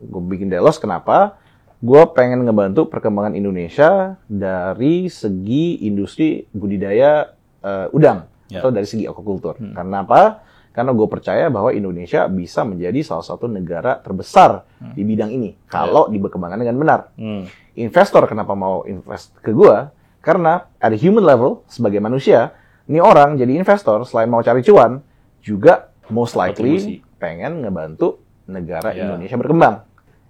Gue bikin Delos kenapa? Gue pengen ngebantu perkembangan Indonesia dari segi industri budidaya udang atau dari segi aquaculture. Karena apa? Karena gue percaya bahwa Indonesia bisa menjadi salah satu negara terbesar di bidang ini kalau dikembangkan dengan benar. Investor kenapa mau invest ke gue? Karena at a human level sebagai manusia, ini orang jadi investor selain mau cari cuan juga most likely pengen ngebantu negara Indonesia berkembang.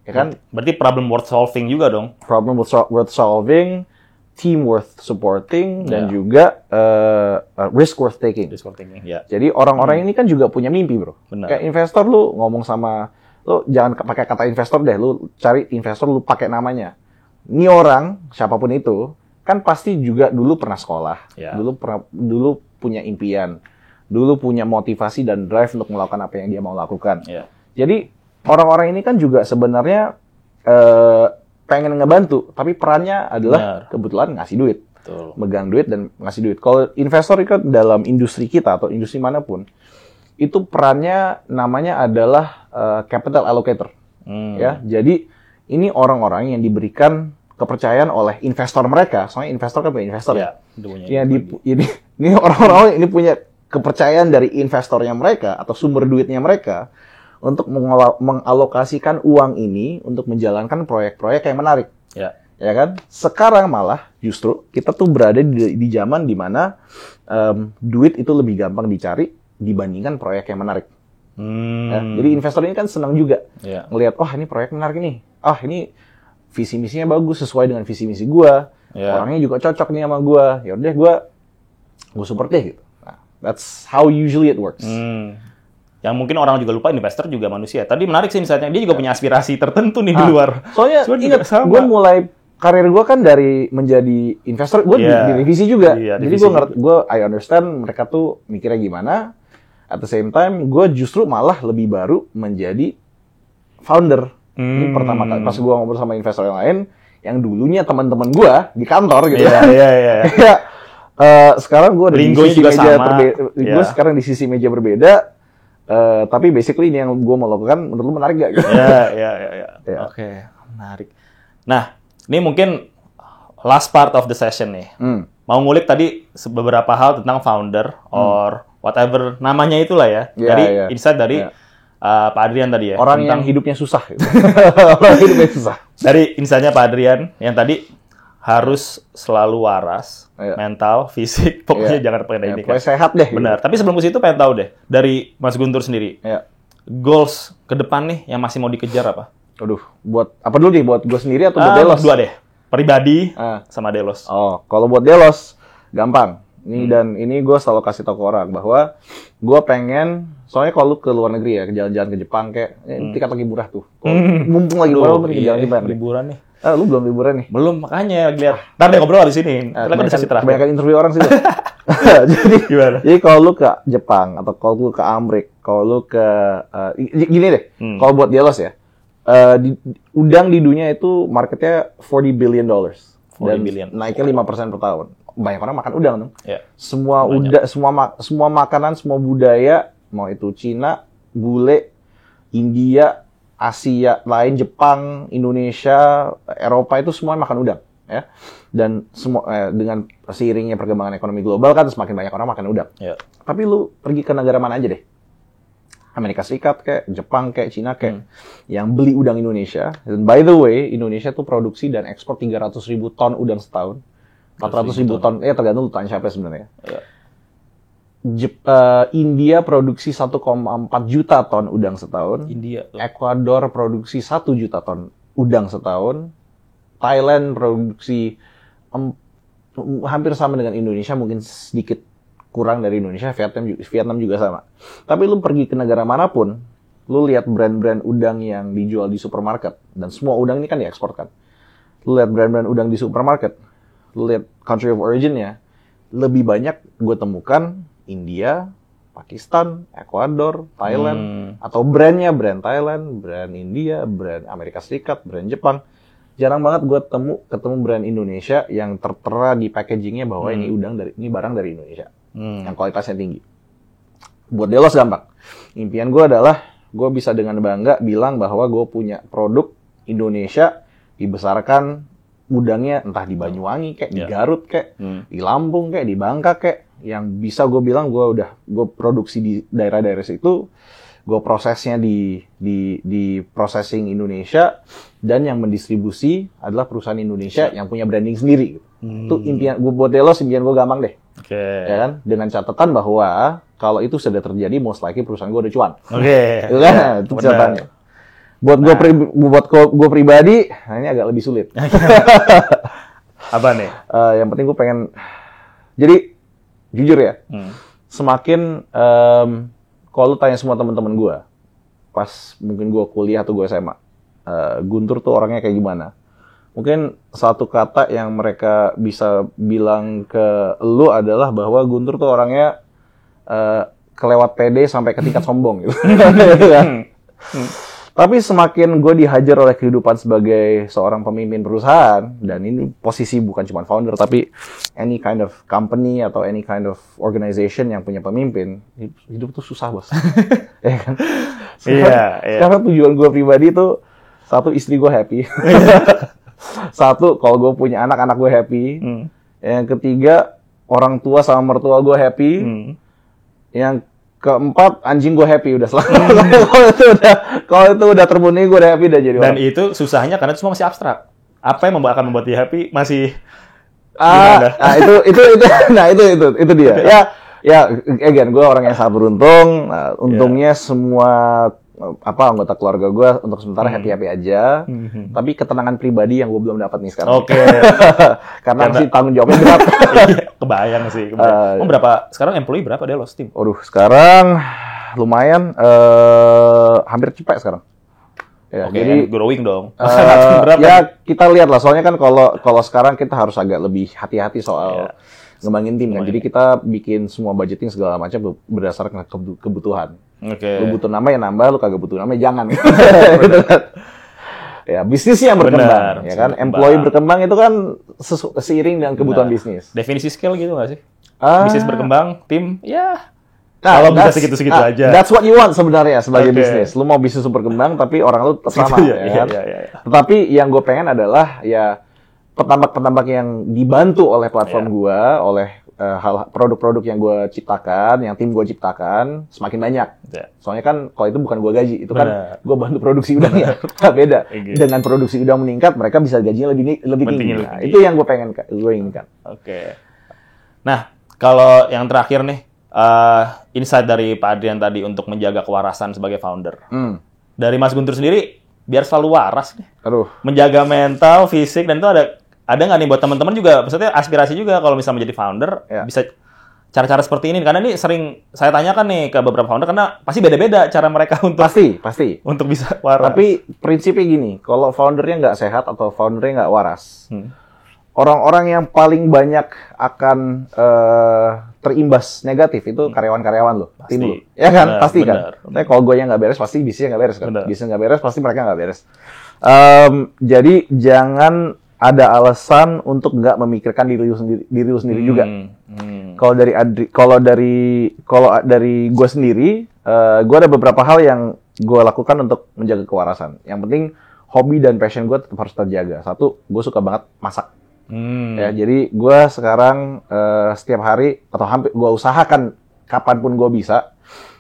Ya kan? Berarti problem worth solving juga dong. Problem worth solving, team worth supporting, dan juga risk worth taking. Jadi orang-orang ini kan juga punya mimpi, bro. Benar. Kayak investor lu ngomong sama, lu jangan pakai kata investor deh, lu cari investor lu pakai namanya. Ini orang, siapapun itu, kan pasti juga dulu pernah sekolah, dulu punya impian, dulu punya motivasi dan drive untuk melakukan apa yang dia mau lakukan. Jadi orang-orang ini kan juga sebenarnya pengen ngebantu, tapi perannya adalah kebetulan ngasih duit. Megang duit dan ngasih duit. Kalau investor itu dalam industri kita atau industri manapun, itu perannya namanya adalah capital allocator. Ya, jadi ini orang-orang yang diberikan kepercayaan oleh investor mereka. Soalnya investor kan punya investor. Ini orang-orang ini punya kepercayaan dari investornya mereka atau sumber duitnya mereka untuk mengalokasikan uang ini untuk menjalankan proyek-proyek yang menarik. Ya kan? Sekarang malah justru kita tuh berada di zaman di mana duit itu lebih gampang dicari dibandingkan proyek yang menarik. Ya, jadi investor ini kan senang juga ngelihat, oh ini proyek menarik nih. Ah ini visi misinya bagus sesuai dengan visi misi gua. Orangnya juga cocok nih sama gua. Ya udah gua support deh gitu. Nah, that's how usually it works. Yang mungkin orang juga lupa, investor juga manusia. Tadi menarik sih misalnya, dia juga punya aspirasi tertentu nih di luar. Soalnya ingat, gue mulai karir gue kan dari menjadi investor, gue di divisi juga. Jadi I understand mereka tuh mikirnya gimana. At the same time, gue justru malah lebih baru menjadi founder. Ini pertama kali pas gue ngobrol sama investor yang lain, yang dulunya teman-teman gue di kantor gitu. Sekarang gue di sisi meja berbeda. Gue sekarang di sisi meja berbeda. Tapi basically ini yang gue mau lakukan, menurut lu menarik gak? Oke, menarik. Nah, ini mungkin last part of the session nih. Mau ngulik tadi beberapa hal tentang founder or whatever namanya itulah ya. Dari insight dari Pak Adrian tadi ya. Orang yang hidupnya susah. Gitu. Orang hidupnya susah. Dari insight-nya Pak Adrian yang tadi harus selalu waras, mental, fisik, pokoknya jangan pakai ini kan. Sehat deh. Benar. Tapi sebelum ke situ pengen tahu deh dari Mas Guntur sendiri. Goals ke depan nih yang masih mau dikejar apa? Aduh, buat apa dulu nih? Buat gue sendiri atau buat Delos? Dua deh. Pribadi sama Delos. Oh, kalau buat Delos gampang. Ini gue selalu kasih tau ke orang bahwa gue pengen, soalnya kalau lu ke luar negeri ya, jalan-jalan ke Jepang kayak tiket lagi murah tuh. Mumpung lagi murah lu pergi jalan-jalan. Liburan nih. Lu belum liburan nih? Belum, makanya lihat. Ntar deh ngobrol habis ini. Kebanyakan interview orang sih. Jadi kalau lu ke Jepang atau kalau lu ke Amerika, kalau lu ke gini deh. Kalau buat Delos ya, udang di dunia itu marketnya $40 billion. Dan naiknya 5% per tahun. Banyak orang makan udang dong. Semua makanan, semua budaya, mau itu Cina, bule, India, Asia lain, Jepang, Indonesia, Eropa itu semua makan udang, ya. Dan semua dengan seiringnya perkembangan ekonomi global kan semakin banyak orang makan udang. Tapi lu pergi ke negara mana aja deh, Amerika Serikat kayak, Jepang kayak, Cina kayak, yang beli udang Indonesia. Dan by the way, Indonesia tuh produksi dan ekspor 300.000 ton udang setahun. 400.000 ton. Tergantung tanya siapa sebenarnya. Iya. India produksi 1,4 juta ton udang setahun. India. Ekuador produksi 1 juta ton udang setahun. Thailand produksi hampir sama dengan Indonesia, mungkin sedikit kurang dari Indonesia. Vietnam juga sama. Tapi lu pergi ke negara manapun, lu lihat brand-brand udang yang dijual di supermarket, dan semua udang ini kan diekspor kan. Lu lihat brand-brand udang di supermarket, lu lihat country of origin-nya, lebih banyak gue temukan India, Pakistan, Ekuador, Thailand, atau brand Thailand, brand India, brand Amerika Serikat, brand Jepang. Jarang banget gue ketemu brand Indonesia yang tertera di packagingnya bahwa ini barang dari Indonesia, yang kualitasnya tinggi. Buat Delos gampang. Impian gue adalah gue bisa dengan bangga bilang bahwa gue punya produk Indonesia dibesarkan udangnya entah di Banyuwangi kayak, di Garut kayak, di Lampung kayak, di Bangka kayak, yang bisa gue bilang gue produksi di daerah-daerah situ, gue prosesnya di processing Indonesia, dan yang mendistribusi adalah perusahaan Indonesia yang punya branding sendiri. Itu impian gue buat Delos, impian gue gampang deh. Ya kan? Dengan catatan bahwa kalau itu sudah terjadi, most likely perusahaan gue udah cuan. Itu kan? Itu catatannya. Buat gue pribadi, ini agak lebih sulit. Apa nih? Yang penting gue pengen, jadi jujur ya, semakin kalau lu tanya semua teman-teman gue, pas mungkin gue kuliah atau gue SMA, Guntur tuh orangnya kayak gimana? Mungkin satu kata yang mereka bisa bilang ke lu adalah bahwa Guntur tuh orangnya kelewat pede sampai ke tingkat sombong gitu. Tapi semakin gue dihajar oleh kehidupan sebagai seorang pemimpin perusahaan, dan ini posisi bukan cuma founder, tapi any kind of company atau any kind of organization yang punya pemimpin, hidup tuh susah, bos. Ya kan? Sekarang tujuan gue pribadi tuh, satu, istri gue happy. Satu, kalau gue punya anak gue happy. Yang ketiga, orang tua sama mertua gue happy. Yang keempat, anjing gue happy udah kalau itu udah terpenuhi, gue udah happy udah jadi orang. Dan itu susahnya karena itu semua masih abstrak. Apa yang akan membuat dia happy masih itu dia. Ya again, gue orang yang sangat beruntung. Untungnya semua anggota keluarga gue untuk sementara happy aja. Tapi ketenangan pribadi yang gue belum dapat nih sekarang. Karena masih tanggung jawabnya berat. Kebayang sih. Sekarang employee berapa Delos tim? Sekarang lumayan, hampir cepet sekarang. Ya, jadi growing dong. Ya kita lihat lah, soalnya kan kalau sekarang kita harus agak lebih hati-hati soal ngembangin tim kan. Jadi kita bikin semua budgeting segala macam berdasarkan kebutuhan. Lu butuh nama ya nambah, lu kagak butuh nama ya jangan. Ya, bisnis yang berkembang, ya kan? Employee berkembang itu kan seiring dengan kebutuhan bisnis. Definisi scale gitu nggak sih? Bisnis berkembang, tim, kalau bisa segitu-segitu aja. That's what you want sebenarnya sebagai bisnis. Lu mau bisnis berkembang, tapi orang lu sama, ya kan? Tetapi yang gue pengen adalah ya petambak-petambak yang dibantu oleh platform gue, oleh produk-produk yang gue ciptakan, yang tim gue ciptakan, semakin banyak. Soalnya kan kalau itu bukan gue gaji, itu kan gue bantu produksi udang ya. Beda. Dengan produksi udang meningkat, mereka bisa gajinya lebih tinggi. Nah, itu yang gue inginkan. Nah, kalau yang terakhir nih, insight dari Pak Adrian tadi untuk menjaga kewarasan sebagai founder. Dari Mas Guntur sendiri, biar selalu waras nih. Menjaga mental, fisik, dan itu ada nggak nih buat teman-teman juga, maksudnya aspirasi juga kalau misalnya menjadi founder, bisa cara-cara seperti ini? Karena ini sering saya tanyakan nih ke beberapa founder, karena pasti beda-beda cara mereka untuk pasti untuk bisa waras. Tapi prinsipnya gini, kalau foundernya nggak sehat atau foundernya nggak waras, orang-orang yang paling banyak akan terimbas negatif itu karyawan-karyawan lo, tim lo, ya kan? Pasti kan. Tapi kalau gue yang nggak beres, pasti bisnisnya nggak beres kan. Bisnisnya nggak beres, pasti mereka nggak beres. Jadi jangan ada alasan untuk nggak memikirkan diri lu sendiri juga. Kalau dari gue sendiri, gue ada beberapa hal yang gue lakukan untuk menjaga kewarasan. Yang penting hobi dan passion gue tetap harus terjaga. Satu, gue suka banget masak. Ya, jadi gue sekarang setiap hari atau hampir gue usahakan kapanpun gue bisa,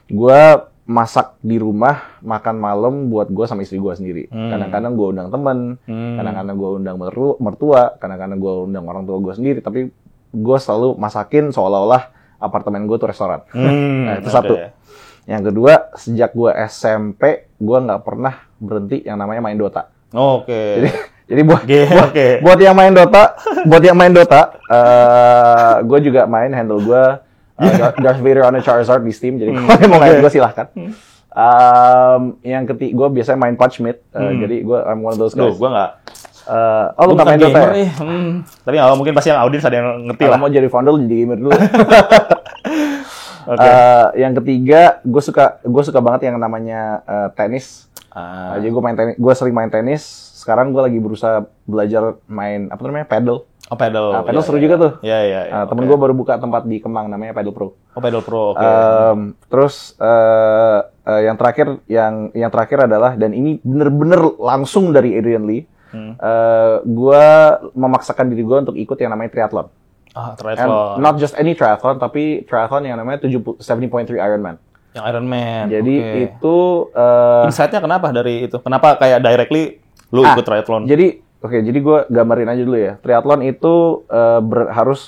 gue masak di rumah, makan malam buat gue sama istri gue sendiri. Kadang-kadang gue undang temen, kadang-kadang gue undang mertua, kadang-kadang gue undang orang tua gue sendiri. Tapi gue selalu masakin seolah-olah apartemen gue tuh restoran. Nah, itu satu. Yang kedua, sejak gue SMP, gue nggak pernah berhenti yang namanya main Dota. Jadi buat yang main Dota, gue juga main handle gue Darth Vader on a Charizard di Steam. Jadi kalau mau main gue silahkan. Yang ketiga, gue biasanya main Punchmit. Jadi gue I'm one of those guys. Gue nggak. Lu nggak main Dota ya? Tapi mungkin pasti yang audiens ada yang ngerti lah. Mau jadi founder, jadi gamer dulu. Yang ketiga, gue suka banget yang namanya tenis. Jadi gue sering main tenis. Sekarang gue lagi berusaha belajar main paddle. Paddle. Paddle seru juga tuh. Iya. Temen gue baru buka tempat di Kemang namanya Paddle Pro. Paddle Pro. Terus yang terakhir adalah, dan ini bener-bener langsung dari Adrian Lee. Gue memaksakan diri gue untuk ikut yang namanya triathlon. Triathlon. And not just any triathlon, tapi triathlon yang namanya 70.3 Ironman. Yang Ironman. Jadi itu insight-nya kenapa dari itu? Kenapa kayak directly lu ikut triathlon? Jadi gue gambarin aja dulu ya. Triathlon itu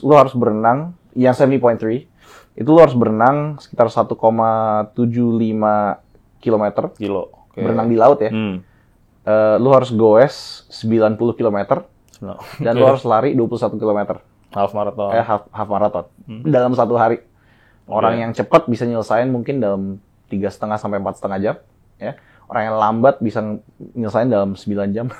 lu harus berenang yang 70.3. Itu lu harus berenang sekitar 1,75 kilometer. Berenang di laut ya. Lu harus goes 90 kilometer. Dan lu harus lari 21 kilometer. Half marathon. Half marathon. Dalam satu hari. Orang yang cepat bisa nyelesain mungkin dalam 3,5 sampai 4,5 jam. Ya. Orang yang lambat bisa nyelesain dalam 9 jam.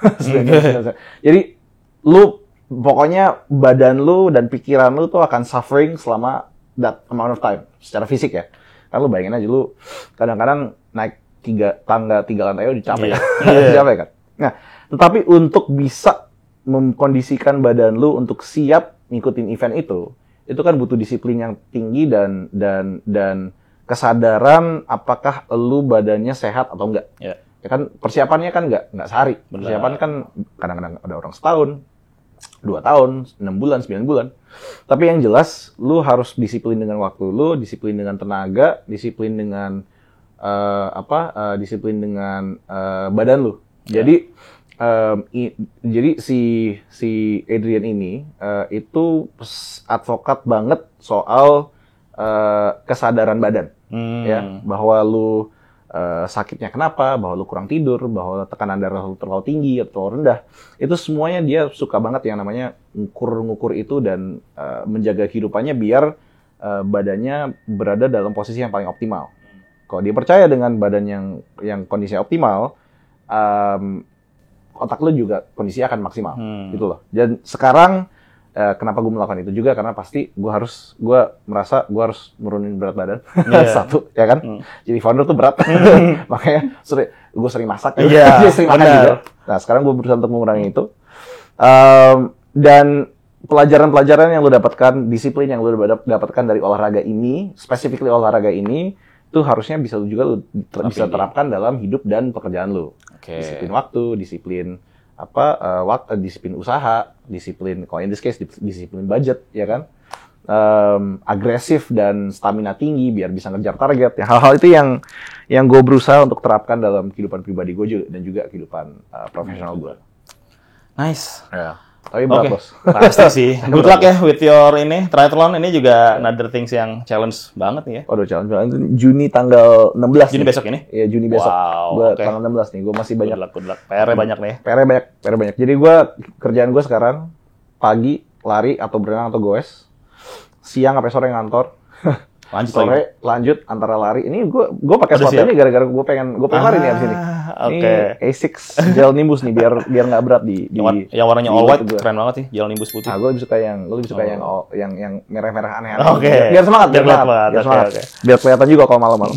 Jadi, lu pokoknya badan lu dan pikiran lu tuh akan suffering selama that amount of time. Secara fisik ya. Kan lu bayangin aja, lu kadang-kadang naik 3 lantai udah capek. Capek kan? Nah, tetapi untuk bisa mengkondisikan badan lu untuk siap ngikutin event itu kan butuh disiplin yang tinggi dan kesadaran apakah lu badannya sehat atau enggak. Ya kan persiapannya kan enggak sehari. Persiapan kan kadang-kadang ada orang setahun, 2 tahun, 6 bulan, 9 bulan. Tapi yang jelas lu harus disiplin dengan waktu lu, disiplin dengan tenaga, disiplin dengan disiplin dengan badan lu. Jadi si Adrian ini itu advokat banget soal kesadaran badan, ya, bahwa lu sakitnya kenapa, bahwa lu kurang tidur, bahwa tekanan darah lu terlalu tinggi atau rendah, itu semuanya dia suka banget yang namanya ngukur itu dan menjaga kehidupannya biar badannya berada dalam posisi yang paling optimal. Kalau dia percaya dengan badan yang kondisinya optimal, otak lu juga kondisinya akan maksimal, gitu loh. Dan sekarang kenapa gue melakukan itu juga karena pasti gue merasa gue harus nurunin berat badan. Satu, ya kan? Jadi founder tuh berat, makanya gue sering masak, dia sering makan juga. Nah sekarang gue berusaha untuk mengurangi itu. Dan pelajaran-pelajaran yang lu dapatkan, disiplin yang lu dapatkan dari olahraga ini, specifically olahraga ini, itu harusnya bisa bisa terapkan dalam hidup dan pekerjaan lu. Disiplin waktu, disiplin disiplin usaha, disiplin, kalau in this case disiplin budget, ya kan? Agresif dan stamina tinggi biar bisa ngejar target. Ya, hal-hal itu yang gue berusaha untuk terapkan dalam kehidupan pribadi gue juga dan juga kehidupan profesional gue. Nice. Ya. Tapi berat, bos. Pasti sih. Good luck ya with your triathlon. Ini juga another things yang challenge banget nih ya. Waduh, challenge banget. Juni tanggal 16. Juni besok ini? Iya, Juni besok. Wow, tanggal 16 nih. Gue masih banyak. Good luck. PR-nya banyak nih. PR-nya banyak. Jadi kerjaan gue sekarang, pagi, lari atau berenang atau goes. Siang sampai sore ngantor. Sore lanjut antara lari. Ini gue pakai sepatu ini gara-gara gue pengen lari nih abis ini. Ini Asics Gel Nimbus nih biar nggak berat di yang warnanya all white keren banget sih, Gel Nimbus putih. Nah, gue lebih suka yang merah-merah aneh-aneh. Biar semangat. Biar kelihatan juga kalau malam-malam.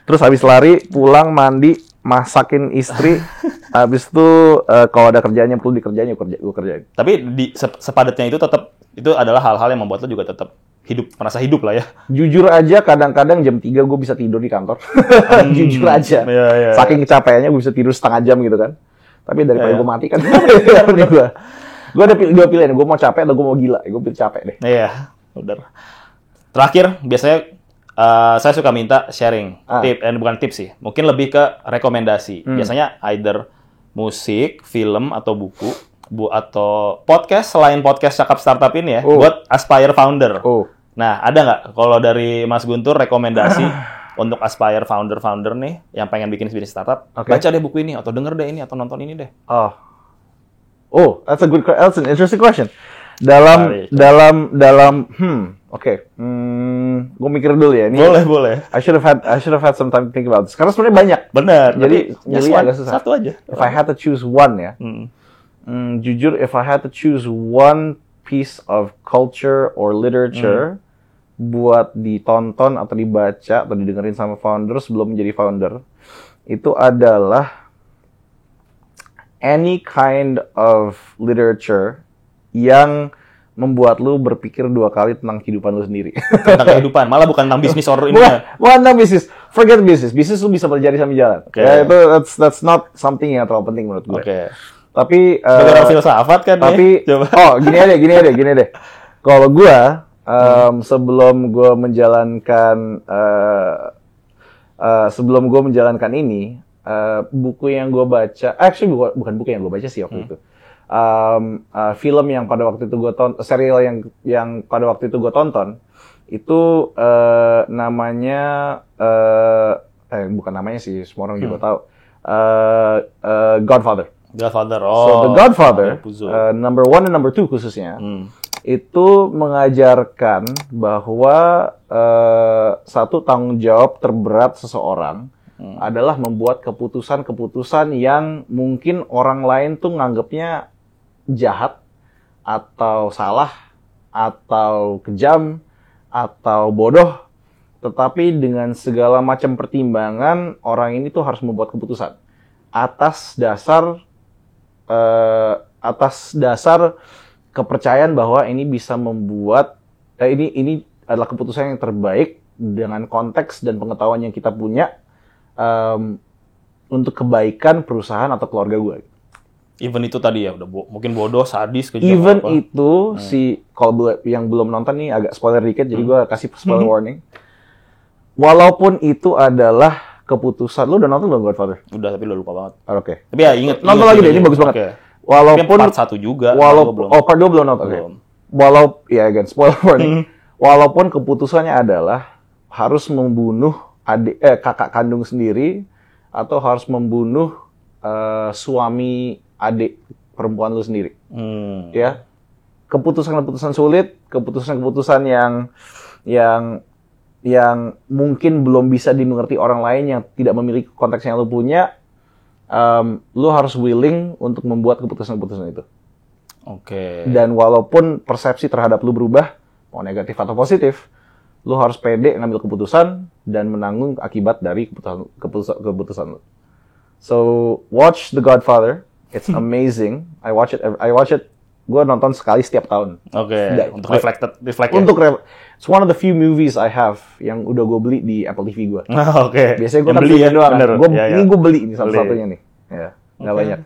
Terus habis lari, pulang mandi, masakin istri. Habis itu kalau ada kerjaan yang perlu dikerjain, gue kerjain. Tapi sepadatnya itu tetap itu adalah hal-hal yang membuat lo juga tetap merasa hidup lah ya. Jujur aja kadang-kadang jam 3 gue bisa tidur di kantor. Jujur aja. Saking kecapeannya gue bisa tidur setengah jam gitu kan. Tapi daripada gue mati kan. Gue ada dua pilihan, gue mau capek atau gue mau gila. Gue pilih capek deh. Iya, benar. Terakhir, biasanya Saya suka minta sharing bukan tips sih, mungkin lebih ke rekomendasi. Biasanya either musik, film atau buku, atau podcast selain podcast Cakap Startup ini ya, buat Aspire Founder. Nah, ada nggak kalau dari Mas Guntur rekomendasi untuk Aspire Founder nih yang pengen bikin bisnis startup? Baca deh buku ini atau denger deh ini atau nonton ini deh. That's an interesting question. Gue mikir dulu ya. Ini Boleh. I should have had some time to think about this. Karena sebenarnya banyak. Benar. Jadi milih agak susah. Satu aja. If I had to choose one ya. Jujur, if I had to choose one piece of culture or literature buat ditonton atau dibaca atau didengerin sama founder sebelum menjadi founder, itu adalah any kind of literature yang membuat lu berpikir 2 kali tentang kehidupan lu sendiri. Tentang kehidupan, malah bukan tentang bisnis or ini. Bukan tentang bisnis. Forget bisnis. Bisnis lu bisa terjadi sambil jalan. Ya, itu that's not something yang terlalu penting menurut gue. Tapi sebagai filsafat kan gini deh. Kalau gue sebelum gue menjalankan ini, buku yang gue baca, actually bukan buku yang gue baca sih waktu itu. Film yang pada waktu itu gue tonton, serial yang pada waktu itu gue tonton, itu namanya, bukan namanya sih, semua orang juga tahu, Godfather. So The Godfather, number 1 dan number 2 khususnya, itu mengajarkan bahwa satu tanggung jawab terberat seseorang adalah membuat keputusan-keputusan yang mungkin orang lain tuh nganggapnya jahat, atau salah, atau kejam, atau bodoh. Tetapi dengan segala macam pertimbangan, orang ini tuh harus membuat keputusan atas dasar kepercayaan bahwa ini bisa membuat ini adalah keputusan yang terbaik dengan konteks dan pengetahuan yang kita punya untuk kebaikan perusahaan atau keluarga gue. Even itu tadi ya udah mungkin bodoh, sadis, kejam. Even apa. Itu kalau yang belum nonton nih agak spoiler dikit, jadi gue kasih spoiler warning. Walaupun itu adalah keputusan, lu udah nonton belum Godfather? Udah, tapi udah lupa banget. Oke. Tapi ya inget nonton lagi deh, ini bagus banget. Walaupun part 1 juga. Part 2 belum nonton. Again, spoiler warning. Walaupun keputusannya adalah harus membunuh kakak kandung sendiri atau harus membunuh suami adik perempuan lu sendiri. Ya. Keputusan-keputusan sulit, keputusan-keputusan yang mungkin belum bisa dimengerti orang lain yang tidak memiliki konteks yang lu punya, lu harus willing untuk membuat keputusan-keputusan itu. Dan walaupun persepsi terhadap lu berubah, mau negatif atau positif, lu harus pede ngambil keputusan dan menanggung akibat dari keputusan lu. So, watch The Godfather. It's amazing. I watch it. Gue nonton sekali setiap tahun. Untuk reflect. It's one of the few movies I have yang udah gue beli di Apple TV gue. Biasanya gue beli ya doang. Ini gue beli ini satu-satunya nih. Ya, nggak banyak.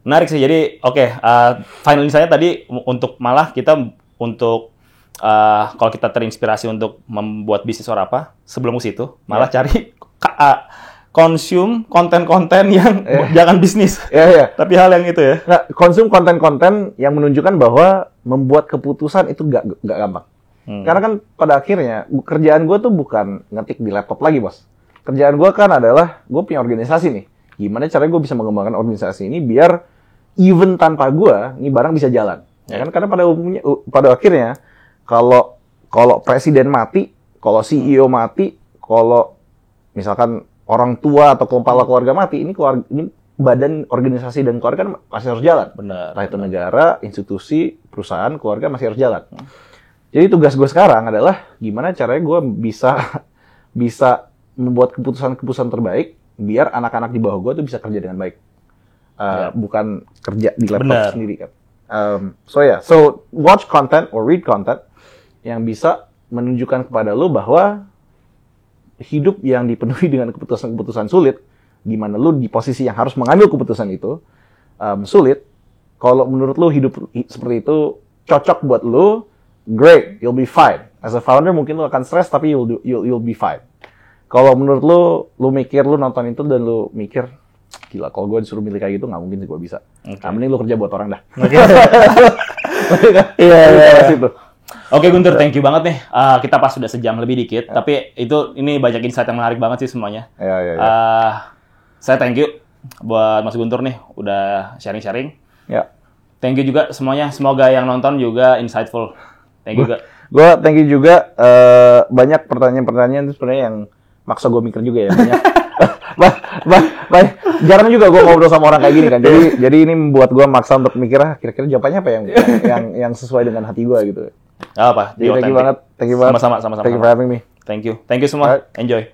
Menarik sih. Jadi, finally saya tadi untuk malah kita untuk kalau kita terinspirasi untuk membuat bisnis or apa, sebelum ke situ malah cari konsum konten-konten yang jangan bisnis. Tapi hal yang itu ya. Nah, konsum konten-konten yang menunjukkan bahwa membuat keputusan itu nggak gampang. Karena kan pada akhirnya kerjaan gue tuh bukan ngetik di laptop lagi, bos. Kerjaan gue kan adalah gue punya organisasi nih. Gimana caranya gue bisa mengembangkan organisasi ini biar even tanpa gue, ini barang bisa jalan. Ya kan? Karena pada akhirnya kalau presiden mati, kalau CEO mati, kalau misalkan orang tua atau kepala keluarga mati, ini badan organisasi dan keluarga kan masih harus jalan. Benar. Entah itu negara, institusi, perusahaan, keluarga masih harus jalan. Jadi tugas gue sekarang adalah gimana caranya gue bisa membuat keputusan-keputusan terbaik biar anak-anak di bawah gue tuh bisa kerja dengan baik. Bukan kerja di laptop sendiri kan. So watch content or read content yang bisa menunjukkan kepada lo bahwa hidup yang dipenuhi dengan keputusan-keputusan sulit, gimana lu di posisi yang harus mengambil keputusan itu sulit. Kalau menurut lu hidup seperti itu cocok buat lu, great, you'll be fine. As a founder mungkin lu akan stres, tapi you'll be fine. Kalau menurut lu mikir, lu nonton itu dan lu mikir, gila, kalau gue disuruh milih kayak gitu, nggak mungkin sih gue bisa. Nah, mending lu kerja buat orang dah. Iya. Oke Guntur, thank you banget nih. Kita pas sudah sejam lebih dikit, tapi ini banyak insight yang menarik banget sih semuanya. Iya. Saya thank you buat Mas Guntur nih, udah sharing-sharing. Ya. Thank you juga semuanya, semoga yang nonton juga insightful. Thank you juga. Gue thank you juga, banyak pertanyaan-pertanyaan itu sebenarnya yang maksa gue mikir juga ya. Jarang juga gue ngobrol sama orang kayak gini kan. Jadi ini membuat gue maksa untuk mikir, kira-kira jawabannya apa yang sesuai dengan hati gue gitu. Apa? Jadi thank you banget. Sama-sama. Thank you for having me. Thank you semua. Enjoy.